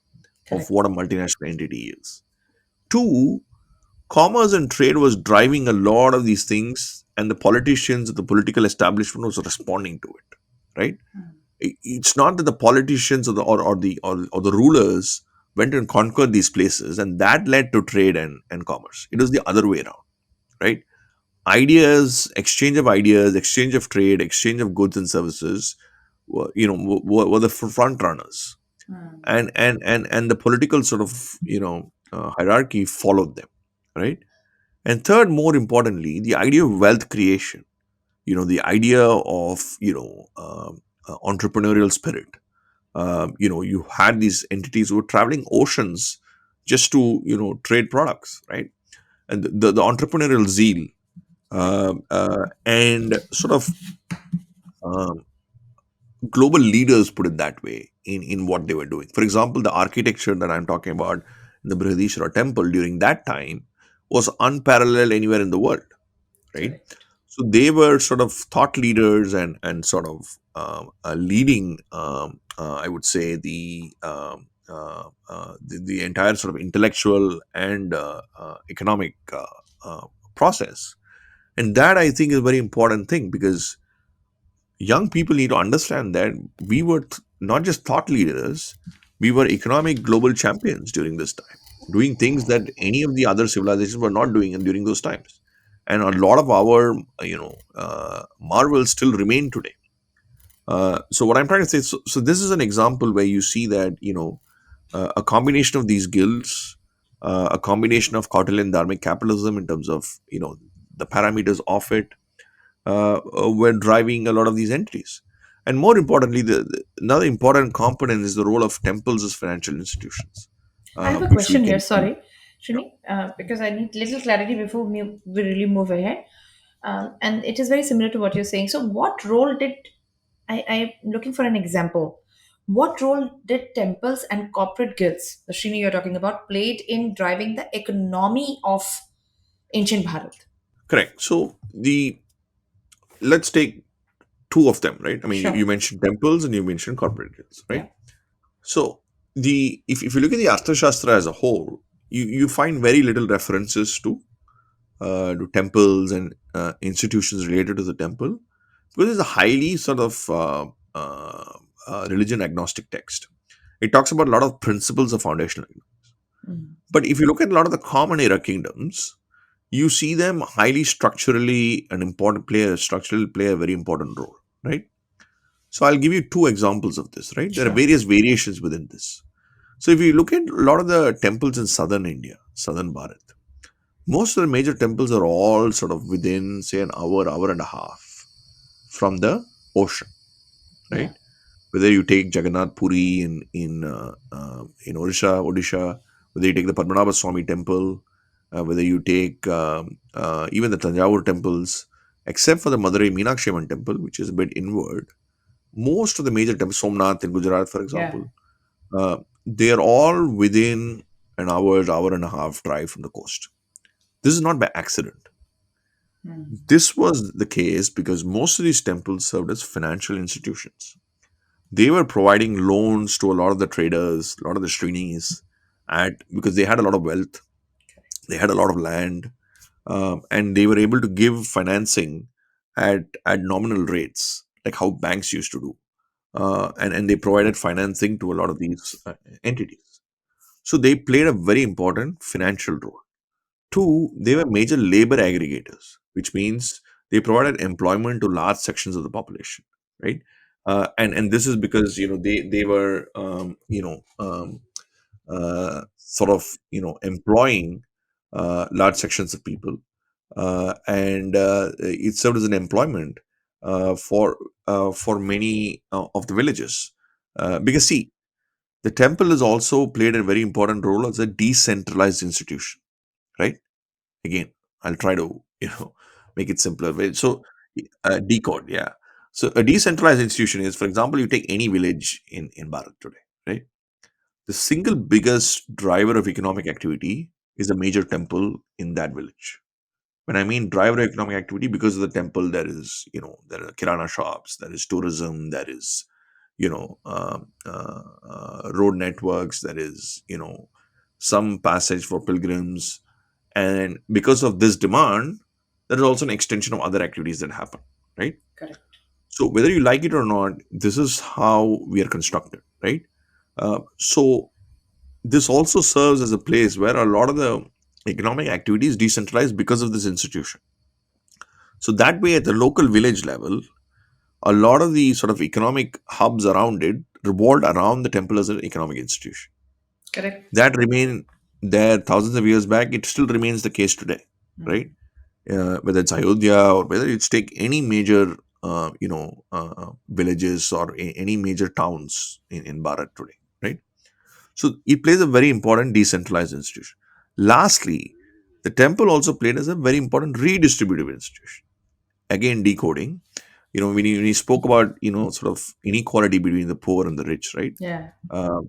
of Correct. what a multinational entity is. Two, commerce and trade was driving a lot of these things, and the politicians, the political establishment was responding to it. Right? It's not that the politicians or the rulers went and conquered these places, and that led to trade and commerce. It was the other way around. Right? Ideas, exchange of trade, exchange of goods and services were the front runners, and the political sort of hierarchy followed them, right? And third, more importantly, the idea of wealth creation, the idea of entrepreneurial spirit. You had these entities who were traveling oceans just to trade products, right? And the entrepreneurial zeal, and sort of um, global leaders put it that way in what they were doing. For example, the architecture that I'm talking about in the Brihadishwara temple during that time was unparalleled anywhere in the world, right? Correct. So they were sort of thought leaders and sort of leading, I would say, the entire sort of intellectual and economic process. And that, I think, is a very important thing, because young people need to understand that we were not just thought leaders, we were economic global champions during this time, doing things that any of the other civilizations were not doing during those times. And a lot of our marvels still remain today. So what I'm trying to say, so this is an example where you see that, a combination of these guilds, a combination of Kautilyan Dharmic capitalism in terms of, the parameters of it, were driving a lot of these entities. And more importantly, another important component is the role of temples as financial institutions, I have a which we question here. can see. Sorry, Srini, because I need little clarity before we really move ahead. And it is very similar to what you're saying. So, what role did I'm looking for an example? What role did temples and corporate guilds, the Srini you're talking about, played in driving the economy of ancient Bharat? Correct. So let's take two of them, right? I mean, you Sure. mentioned temples and you mentioned corporate guilds, Yeah. right? So if you look at the Arthashastra as a whole, you find very little references to temples and institutions related to the temple, because it's a highly sort of religion agnostic text. It talks about a lot of principles of foundational. Mm. But if you look at a lot of the common era kingdoms, you see them highly structurally an important player, structurally play a very important role, right? So I'll give you two examples of this, right? There are Sure. various variations within this. So if you look at a lot of the temples in southern India, southern Bharat, most of the major temples are all sort of within, say, an hour, hour and a half from the ocean, Yeah. right? Whether you take Jagannath Puri in Odisha, whether you take the Padmanabha Swami temple, whether you take even the Tanjavur temples, except for the Madurai Meenakshi Amman temple, which is a bit inward, most of the major temples, Somnath in Gujarat, for Yeah. example, uh, they are all within an hour, hour and a half drive from the coast. This is not by accident. Mm. This was the case because most of these temples served as financial institutions. They were providing loans to a lot of the traders, a lot of the Srenis, because they had a lot of wealth, they had a lot of land, and they were able to give financing at nominal rates, like how banks used to do. And they provided financing to a lot of these entities. So they played a very important financial role. Two, they were major labor aggregators, which means they provided employment to large sections of the population, right? And this is because they were sort of employing large sections of people, and it served as an employment for many of the villages. Because see, the temple has also played a very important role as a decentralized institution, right? Again, I'll try to make it simpler. So decode, yeah. So a decentralized institution is, for example, you take any village in Bharat today, right? The single biggest driver of economic activity is a major temple in that village. When I mean driver of economic activity, because of the temple, there are kirana shops, there is tourism, there is road networks, there is some passage for pilgrims, and because of this demand, there is also an extension of other activities that happen, right? Correct. So whether you like it or not, this is how we are constructed, right? So this also serves as a place where a lot of the economic activity is decentralized because of this institution. So that way, at the local village level, a lot of the sort of economic hubs around it revolved around the temple as an economic institution. Correct. That remained there thousands of years back. It still remains the case today, right? Mm. Whether it's Ayodhya or whether it's take any major, villages or any major towns in Bharat today, right? So it plays a very important decentralized institution. Lastly, the temple also played as a very important redistributive institution. Again, decoding. When he spoke about sort of inequality between the poor and the rich, right? Yeah. Uh,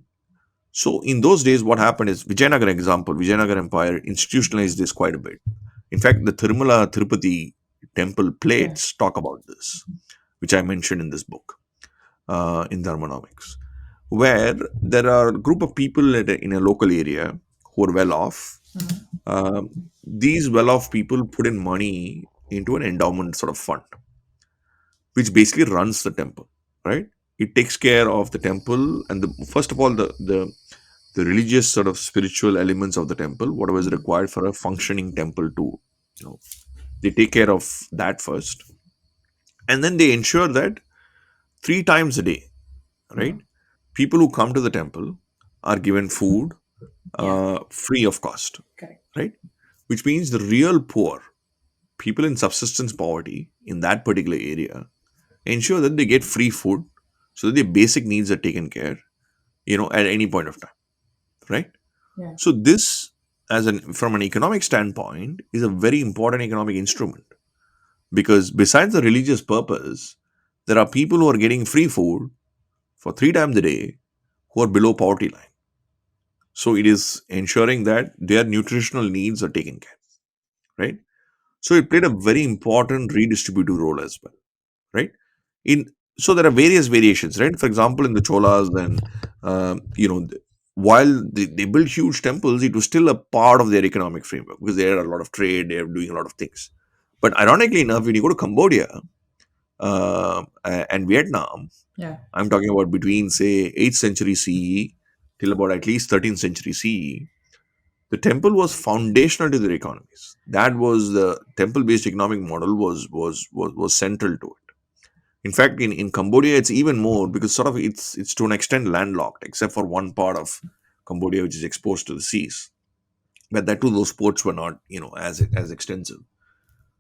so in those days, what happened is Vijayanagar example, Vijayanagar Empire institutionalized this quite a bit. In fact, the Tirumala Tirupati temple Yeah. plates talk about this, which I mentioned in this book. in Dharmanomics, where there are a group of people in a local area who are well off. These well off people put in money into an endowment sort of fund, which basically runs the temple, right? It takes care of the temple and first of all the religious sort of spiritual elements of the temple, whatever is required for a functioning temple to, you know, they take care of that first, and then they ensure that 3 times a day, right, people who come to the temple are given food Yeah. free of cost, Correct. right? Which means the real poor, people in subsistence poverty in that particular area, ensure that they get free food so that their basic needs are taken care, at any point of time, right? Yeah. So this, as an from an economic standpoint, is a very important economic instrument, because besides the religious purpose, there are people who are getting free food for 3 times a day who are below poverty line. So it is ensuring that their nutritional needs are taken care, right? So it played a very important redistributive role as well, right? In So there are various variations, right? For example, in the Cholas, and while they built huge temples, it was still a part of their economic framework because they had a lot of trade, they were doing a lot of things. But ironically enough, when you go to Cambodia and Vietnam, Yeah. I'm talking about between say 8th century CE till about at least 13th century CE, the temple was foundational to their economies. That was the temple-based economic model was central to it. In fact, in Cambodia, it's even more because sort of it's to an extent landlocked, except for one part of Cambodia which is exposed to the seas. But that too, those ports were not as extensive.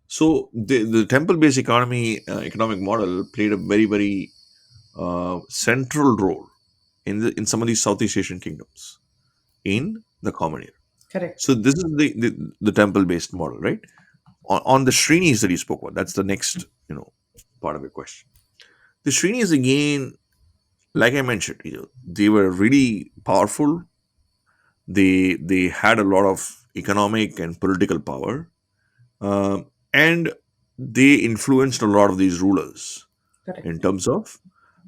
So the temple-based economic model played a very central role in some of these Southeast Asian kingdoms in the common era. Correct. So this is the temple-based model, right? On the Srenis that you spoke about, that's the next part of your question. The Srenis again, like I mentioned, they were really powerful. They had a lot of economic and political power, and they influenced a lot of these rulers in Correct. terms of,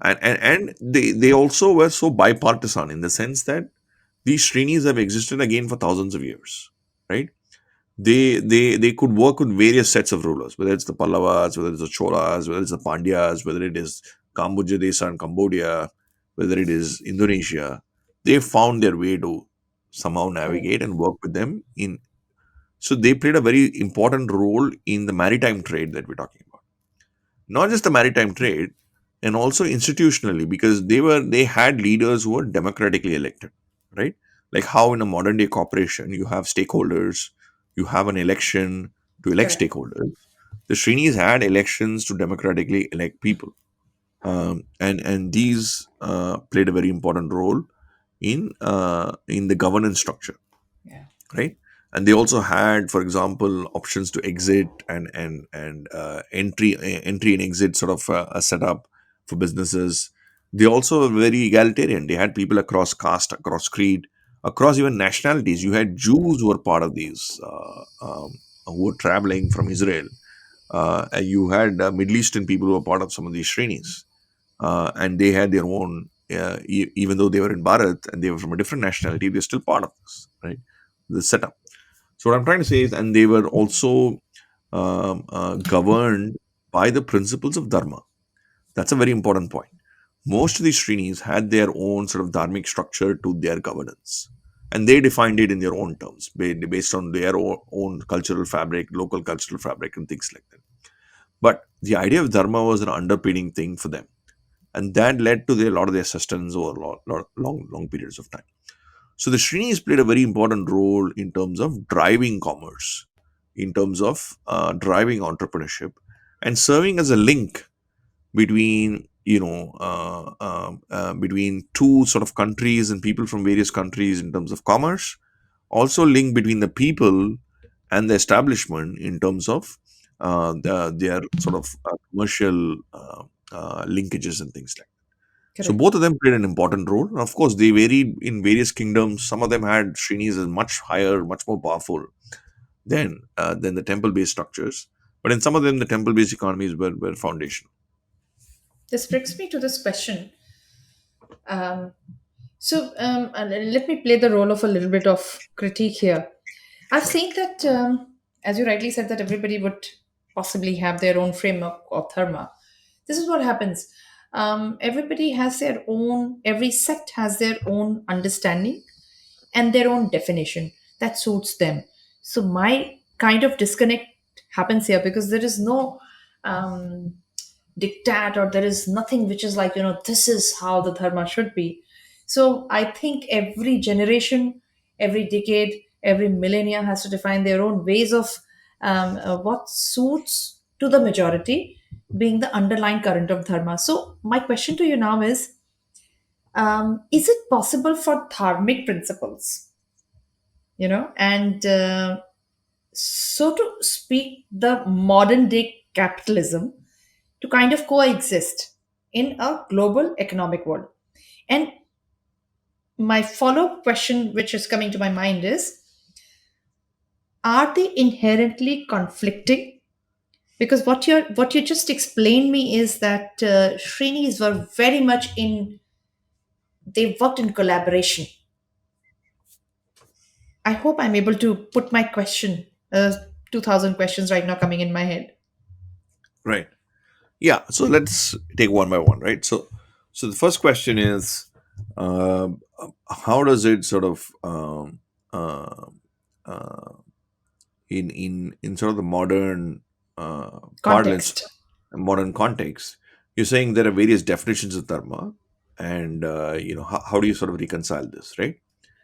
and they also were so bipartisan in the sense that these Srenis have existed again for thousands of years, right? They could work with various sets of rulers, whether it's the Pallavas, whether it's the Cholas, whether it's the Pandyas, whether it is Kambuja Desa and Cambodia, whether it is Indonesia. They found their way to somehow Correct. navigate and work with them in. So they played a very important role in the maritime trade that we're talking about. Not just the maritime trade, and also institutionally, because they had leaders who were democratically elected, right? Like how in a modern day corporation you have stakeholders, you have an election to elect Correct. stakeholders. The Srinis had elections to democratically elect people, and these played a very important role in the governance structure, Yeah. right? And they also had, for example, options to exit and entry and exit sort of a setup for businesses. They also were very egalitarian. They had people across caste, across creed, across even nationalities. You had Jews who were part of these, who were traveling from Israel. And you had Middle Eastern people who were part of some of these Shrenis, and they had their own. Even though they were in Bharat and they were from a different nationality, they're still part of this, right? The setup. So what I'm trying to say is, and they were also governed by the principles of Dharma. That's a very important point. Most of these Srinis had their own sort of dharmic structure to their governance, and they defined it in their own terms, based on their own cultural fabric, local cultural fabric, and things like that. But the idea of Dharma was an underpinning thing for them, and that led to a lot of their sustenance over long periods of time. So the Srinis played a very important role in terms of driving commerce, in terms of driving entrepreneurship, and serving as a link between between two sort of countries and people from various countries in terms of commerce. Also, link between the people and the establishment in terms of their sort of commercial linkages and things like that. So Correct. both of them played an important role. And of course, they varied in various kingdoms. Some of them had Srinis as much higher, much more powerful than the temple-based structures. But in some of them, the temple-based economies were foundational. This brings me to this question. Um, Let me play the role of a little bit of critique here. I've Right. seen that, as you rightly said, that everybody would possibly have their own framework or dharma. This is what happens. Everybody has their own, every sect has their own understanding and their own definition that suits them. So my kind of disconnect happens here because there is no um, diktat, or there is nothing which is like, this is how the dharma should be. So I think every generation, every decade, every millennia has to define their own ways of what suits to the majority, being the underlying current of dharma. So my question to you now is it possible for dharmic principles, and so to speak, the modern day capitalism to kind of coexist in a global economic world? And my follow up question, which is coming to my mind, is, are they inherently conflicting? Because what you just explained me is that Shrenis were very much in, they worked in collaboration. I hope I'm able to put my question, 2000 questions right now coming in my head. Right. Yeah. So let's take one by one. Right. So the first question is, how does it sort of uh, uh, in sort of the modern parlance, Context. modern context? You're saying there are various definitions of dharma, and how do you sort of reconcile this, right?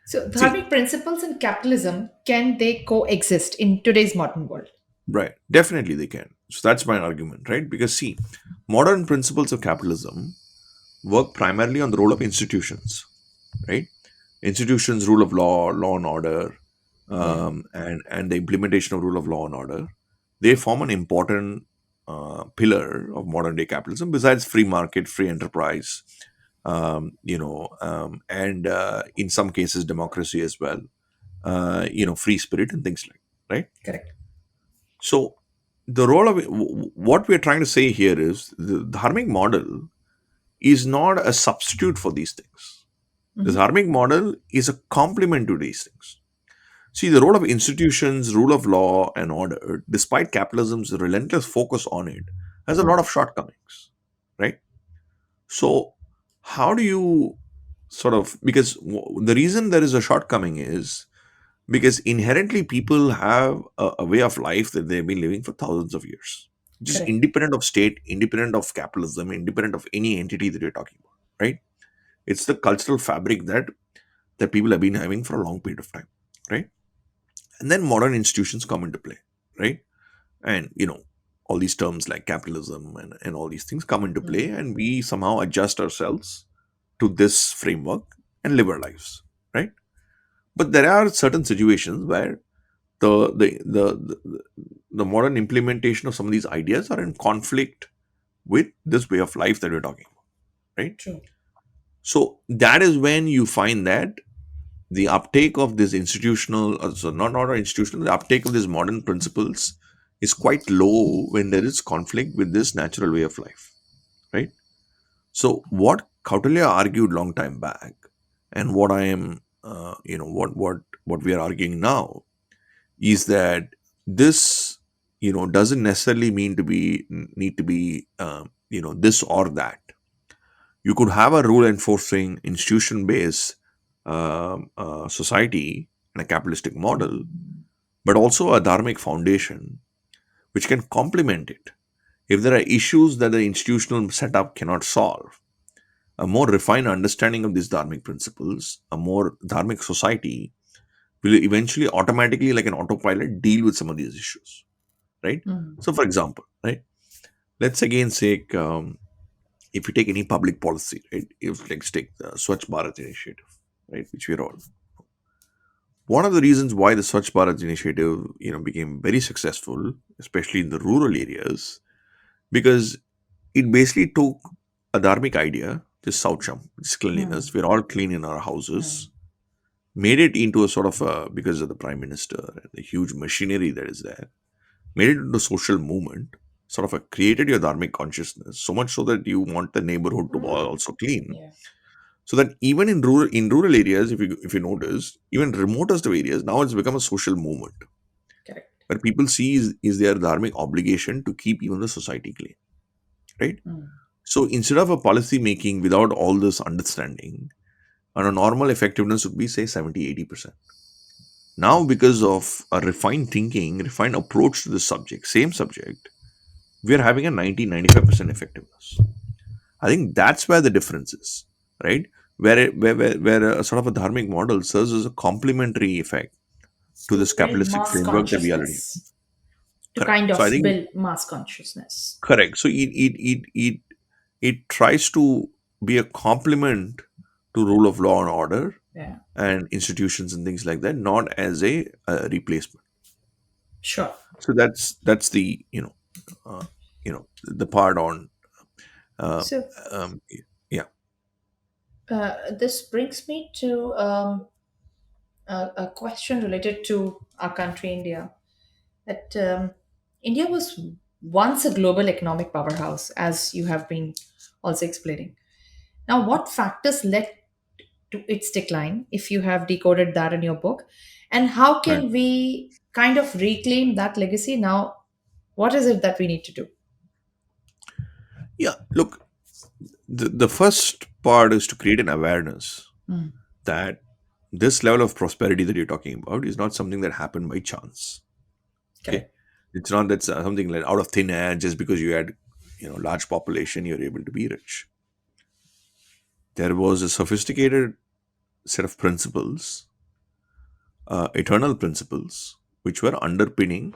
So, See, dharmic principles and capitalism, can they coexist in today's modern world? right, definitely they can. So that's my argument, right? Because see, modern principles of capitalism work primarily on the role of institutions, right? Institutions, rule of law, law and order, Yeah, and the implementation of rule of law and order. They form an important pillar of modern day capitalism. Besides free market, free enterprise, and in some cases democracy as well. Free spirit and things like, right. correct. So the role of what we are trying to say here is the dharmic model is not a substitute for these things. The Mhm. dharmic model is a complement to these things. See, the role of institutions, rule of law, and order, despite capitalism's relentless focus on it, has a lot of shortcomings, right? So, how do you sort of, because the reason there is a shortcoming is because inherently people have a way of life that they've been living for thousands of years, which is Correct. independent of state, independent of capitalism, independent of any entity that you're talking about, right? It's the cultural fabric that people have been having for a long period of time, right? And then modern institutions come into play, right? And all these terms like capitalism and all these things come into play, Mm. and we somehow adjust ourselves to this framework and live our lives, right? But there are certain situations where the the the the, the modern implementation of some of these ideas are in conflict with this way of life that we're talking about, right? True. So that is when you find that the uptake of this institutional, so not institutional, the uptake of these modern principles is quite low when there is conflict with this natural way of life, right? So what Kautilya argued long time back, and what I am, what we are arguing now, is that this, doesn't necessarily need to be, this or that. You could have a rule enforcing institution based society and a capitalistic model, but also a dharmic foundation which can complement it. If there are issues that the institutional setup cannot solve, a more refined understanding of these dharmic principles, a more dharmic society will eventually automatically, like an autopilot, deal with some of these issues, right? Mm. So, for example, right, let's again say, if you take any public policy, right, if let's take the Swachh Bharat initiative, right, which we're all, one of the reasons why the Swachh Bharat initiative, became very successful, especially in the rural areas, because it basically took a dharmic idea, this Saucham, this Mm. cleanliness, we're all clean in our Mm. houses, made it into a sort of a, because of the prime minister and the huge machinery that is there, made it into a social movement, sort of created your dharmic consciousness, so much so that you want the neighborhood to also clean. Yeah. So that even in rural areas, if you notice, even remotest of areas, now it's become a social movement Correct. where people see is their dharmic obligation to keep even the society clean, right? Mm. So instead of a policy making without all this understanding, on a normal effectiveness would be say 70-80%. Now, because of a refined thinking, refined approach to the subject, same subject, we are having a 90-95% effectiveness. I think that's where the difference is, right? Where a sort of a dharmic model serves as a complementary effect to To this build capitalistic mass framework that we already have. consciousness. To Correct. kind So I of think build mass consciousness. correct. So it tries to be a complement to rule of law and order Yeah. and institutions and things like that, not as a replacement. Sure. So that's the uh, the part on uh, So um, yeah. this brings me to a question related to our country, India. That India was once a global economic powerhouse, as you have been also explaining. Now, what factors led to its decline, if you have decoded that in your book? And how Right. can we kind of reclaim that legacy now? What is it that we need to do? Yeah, look, the first part is to create an awareness Mm. that this level of prosperity that you're talking about is not something that happened by chance. Okay, Correct. it's not that something like out of thin air just because you had large population you're able to be rich. There was a sophisticated set of principles, eternal principles, which were underpinning,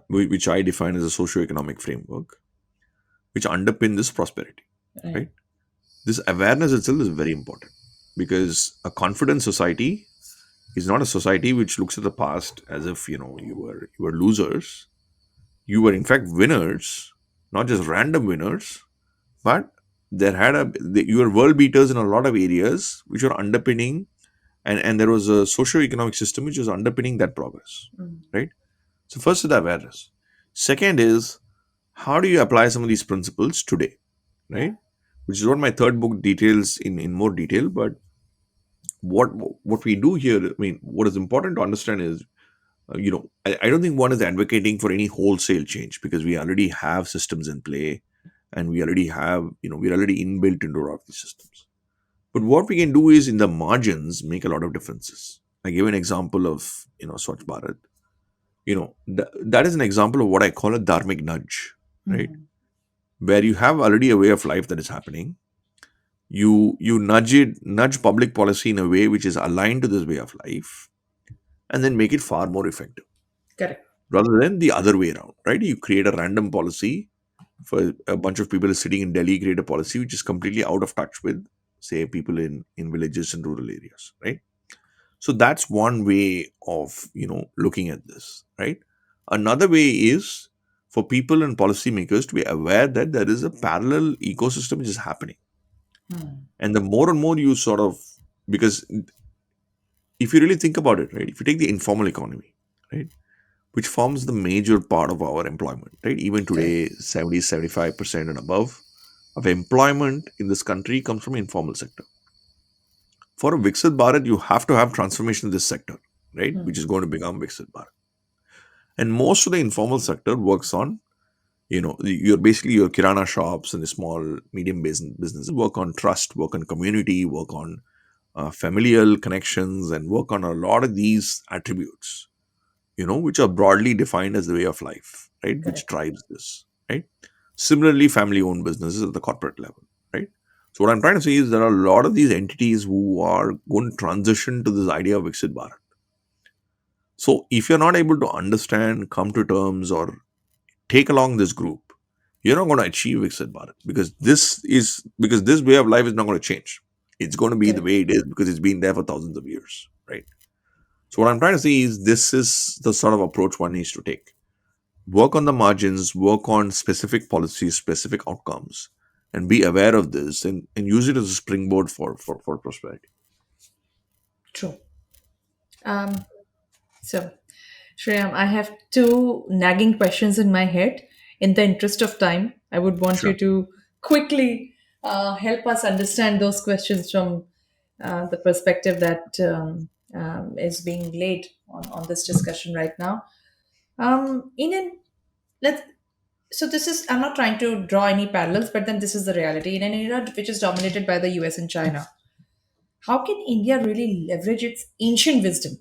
which I define as a socio-economic framework, which underpin this prosperity. Right. Right. This awareness itself is very important because a confident society is not a society which looks at the past as if you were losers. You were in fact winners, not just random winners, but you were world beaters in a lot of areas which were underpinning, and there was a socio-economic system which was underpinning that progress, Mm. right? So first is the awareness. Second is how do you apply some of these principles today, Yeah. right? Which is what my third book details in more detail. But what what we do here, I mean, what is important to understand is, I don't think one is advocating for any wholesale change because we already have systems in play, and we already have, we're already inbuilt into a lot of these systems. But what we can do is in the margins make a lot of differences. I give an example of, Swachh Bharat. That is an example of what I call a dharmic nudge, right? Mm. Where you have already a way of life that is happening. You nudge public policy in a way which is aligned to this way of life, and then make it far more effective Correct. rather than the other way around, right? You create a random policy for a bunch of people sitting in Delhi, create a policy which is completely out of touch with, say, people in villages and rural areas, right? So that's one way of looking at this, right? Another way is for people and policymakers to be aware that there is a parallel ecosystem which is happening, Mm. and the more and more you sort of, because if you really think about it, right, if you take the informal economy, right, which forms the major part of our employment, right? Even Correct. today, 70-75% and above of employment in this country comes from informal sector. For a Viksit Bharat, you have to have transformation in this sector, right? Which Mm. is going to become Viksit Bharat. And most of the informal sector works on, you're basically your kirana shops and the small, medium businesses work on trust, work on community, work on familial connections, and work on a lot of these attributes, which are broadly defined as the way of life, right? Which Correct. drives this, right? Similarly, family owned businesses at the corporate level, right? So, what I'm trying to say is there are a lot of these entities who are going to transition to this idea of Viksit Bharat. So, if you're not able to understand, come to terms, or take along this group, you're not going to achieve Viksit Bharat because this way of life is not going to change. It's going to be the Correct. way it is because it's been there for thousands of years, right? So, what I'm trying to say is this is the sort of approach one needs to take. Work on the margins, work on specific policies, specific outcomes, and be aware of this and use it as a springboard for prosperity. True. Um, so, Shreyam, I have two nagging questions in my head. in the interest of time, I would want you Sure. to quickly help us understand those questions from the perspective that is being laid on this discussion right now. In an let So this is, I'm not trying to draw any parallels, but then this is the reality. In an era which is dominated by the US and China, how can India really leverage its ancient wisdom,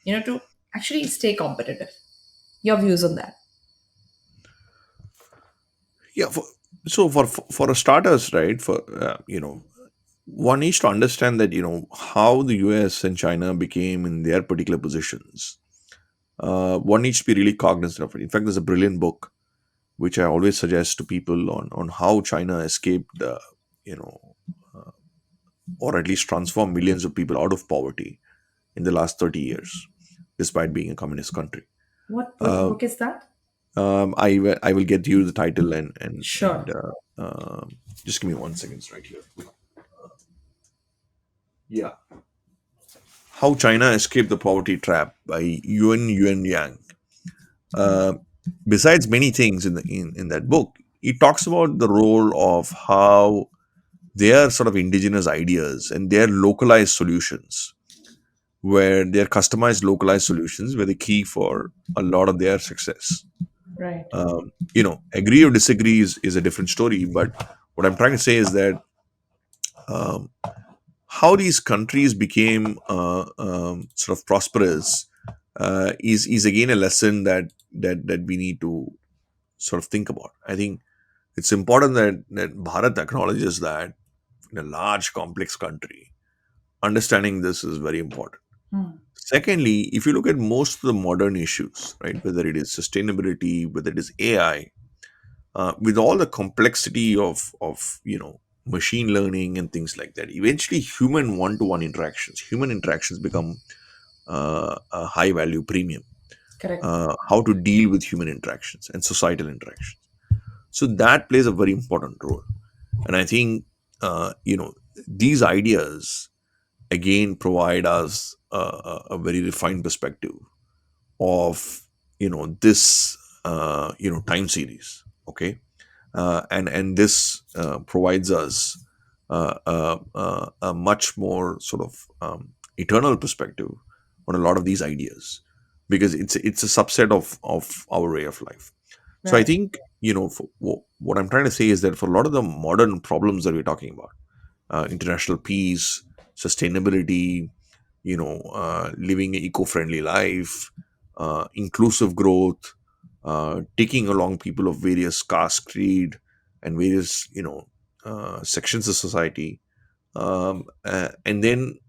to actually stay competitive? Your views on that? Yeah. For a starters, right? For one needs to understand that how the US and China became in their particular positions. One needs to be really cognizant of it. In fact, there's a brilliant book which I always suggest to people on how China escaped, you know, uh, or at least transformed millions of people out of poverty in the last 30 years, despite being a communist country. What Uh, book is that? I will get you the title and Sure. just give me 1 second right here. Yeah, How China Escaped the Poverty Trap by Yuan Yang. Uh, Besides many things in that book, he talks about the role of how their sort of indigenous ideas and their localized solutions, where their customized localized solutions were the key for a lot of their success. Right. Agree or disagree is a different story, but what I'm trying to say is that um, how these countries became sort of prosperous is again a lesson that we need to sort of think about. I think it's important that Bharat acknowledges that in a large, complex country, understanding this is very important. Hmm. Secondly, if you look at most of the modern issues, right, whether it is sustainability, whether it is AI, with all the complexity of machine learning and things like that, eventually human one-to-one interactions, human interactions become a high value premium. Correct. How to deal with human interactions and societal interactions. So that plays a very important role. And I think these ideas again provide us a very refined perspective of this time series. Okay. And this provides us a much more sort of eternal perspective on a lot of these ideas, because it's a subset of our way of life. So I Right. think what I'm trying to say is that for a lot of the modern problems that we're talking about, international peace, sustainability, living an eco-friendly life, inclusive growth, taking along people of various caste, creed, and various sections of society, and then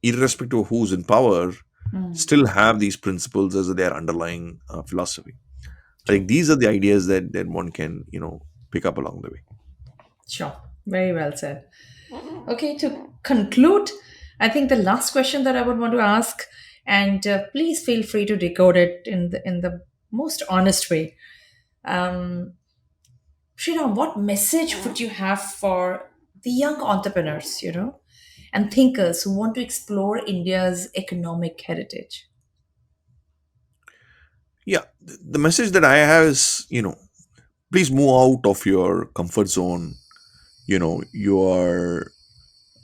irrespective of who's in power, Hmm. still have these principles as their underlying philosophy. I True. think these are the ideas that one can pick up along the way. Sure. Very well said. Okay, to conclude, I think the last question that I would want to ask, and please feel free to decode it in the most honest way. Um, Sriram, what message would you have for the young entrepreneurs, and thinkers who want to explore India's economic heritage? Yeah, the message that I have is, please move out of your comfort zone, your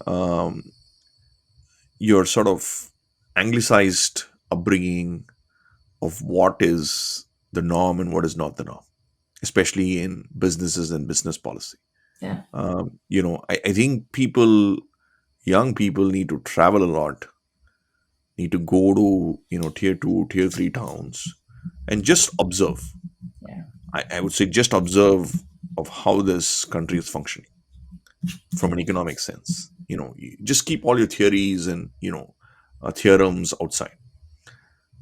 um, your sort of anglicized upbringing of what is the norm and what is not the norm, especially in businesses and business policy. Yeah, I think young people need to travel a lot, need to go to tier two, tier three towns, and just observe. yeah, I would say just observe of how this country is functioning from an economic sense. You just keep all your theories and theorems outside,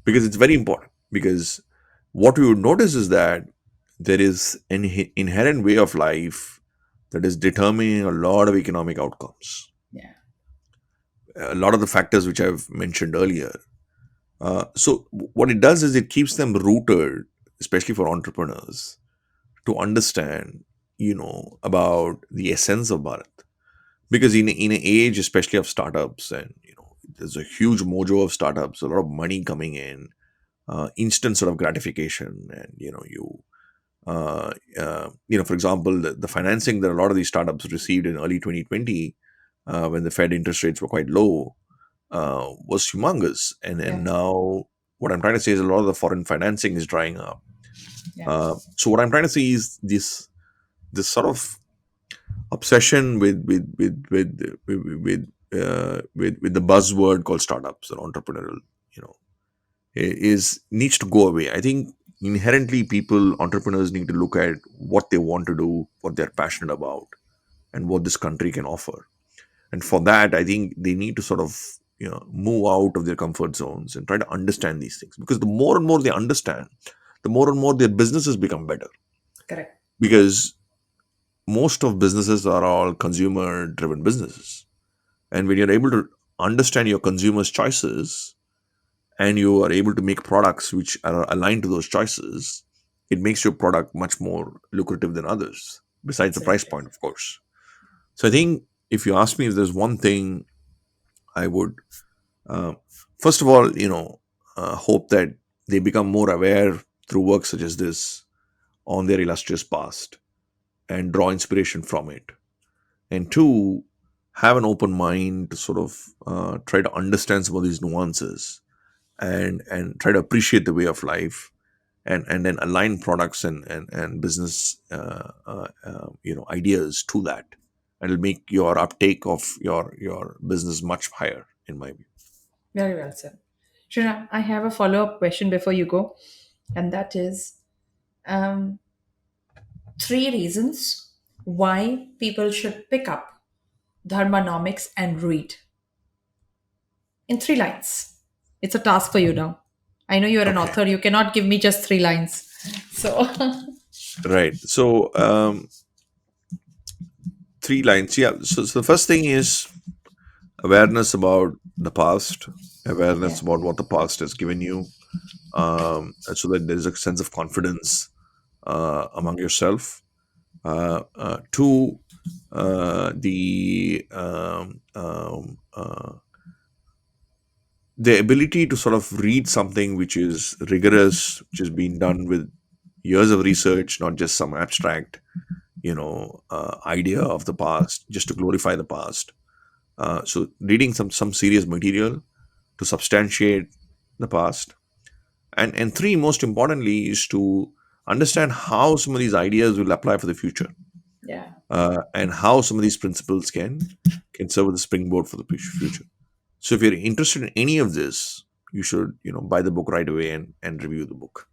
because it's very important. Because what we would notice is that there is an inherent way of life that is determining a lot of economic outcomes. yeah, A lot of the factors which I've mentioned earlier. So what it does is it keeps them rooted, especially for entrepreneurs, to understand, about the essence of Bharat. Because in an age, especially of startups, and there's a huge mojo of startups, a lot of money coming in, instant sort of gratification, and For example, the financing that a lot of these startups received in early 2020, when the Fed interest rates were quite low, was humongous. And Yeah. now what I'm trying to say is a lot of the foreign financing is drying up. Yeah. So what I'm trying to say is this sort of obsession with the buzzword called startups or entrepreneurial, you know, is needs to go away. I think inherently people entrepreneurs need to look at what they want to do, what they're passionate about, and what this country can offer. And for that, I think they need to sort of move out of their comfort zones and try to understand these things, because the more and more they understand, the more and more their businesses become better. Correct. Because most of businesses are all consumer driven businesses, and when you're able to understand your consumers choices and you are able to make products which are aligned to those choices, it makes your product much more lucrative than others, besides the price Absolutely. point, of course. So I think if you ask me if there's one thing I would, uh, first of all, hope that they become more aware through work such as this on their illustrious past and draw inspiration from it. And two, have an open mind to sort of try to understand some of these nuances and try to appreciate the way of life, and then align products and business ideas to that, and it'll make your uptake of your business much higher, in my view. Very well said. Shreena, I have a follow up question before you go, and that is um, three reasons why people should pick up Dharmanomics and read in 3 lines. It's a task for you now. I know you're an Okay, author, you cannot give me just 3 lines. So, right. So 3 lines, yeah. So the first thing is awareness about the past, yeah, awareness about what the past has given you, and so that there's a sense of confidence among yourself. Two, the ability to sort of read something which is rigorous, which has been done with years of research, not just some abstract, idea of the past, just to glorify the past. So reading some serious material to substantiate the past. And three, most importantly, is to understand how some of these ideas will apply for the future, yeah. and how some of these principles can serve as a springboard for the future. So if you're interested in any of this, you should buy the book right away and review the book.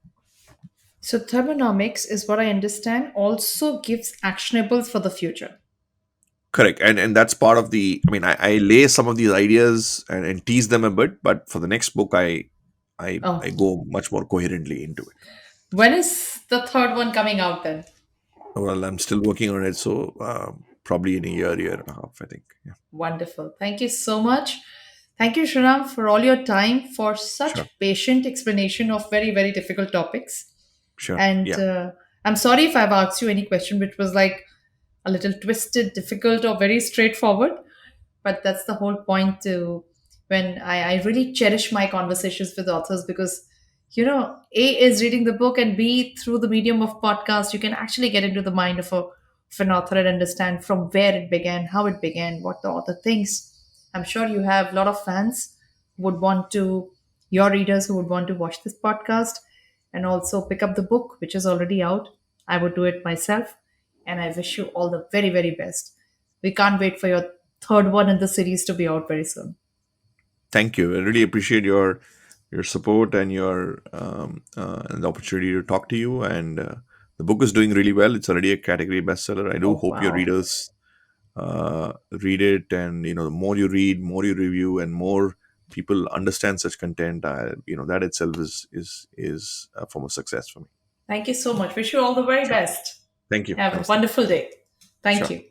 So, thermonomics is what I understand also gives actionables for the future. Correct, and that's part of the. I mean, I lay some of these ideas and tease them a bit, but for the next book, I Oh, go much more coherently into it. when is the third one coming out then? Well, I'm still working on it, so probably in a year and a half, I think. Yeah, Wonderful. Thank you so much. Thank you, Shriram, for all your time, for such sure, patient explanation of very, very difficult topics. sure, And yeah. I'm sorry if I've asked you any question which was like a little twisted, difficult, or very straightforward. But that's the whole point to when I really cherish my conversations with authors because A is reading the book and B through the medium of podcast, you can actually get into the mind of an author and understand from where it began, how it began, what the author thinks. I'm sure you have a lot of fans who would want to, your readers who would want to watch this podcast and also pick up the book, which is already out. I would do it myself. And I wish you all the very, very best. We can't wait for your third one in the series to be out very soon. Thank you. I really appreciate your support and your and the opportunity to talk to you. And the book is doing really well. It's already a category bestseller. I do Oh, hope your wow. readers read it, and the more you read, more you review, and more people understand such content. That itself is a form of success for me. Thank you so much. Wish you all the very Sure. best. Thank you. Have a Namaste. wonderful day. Thank Sure. you.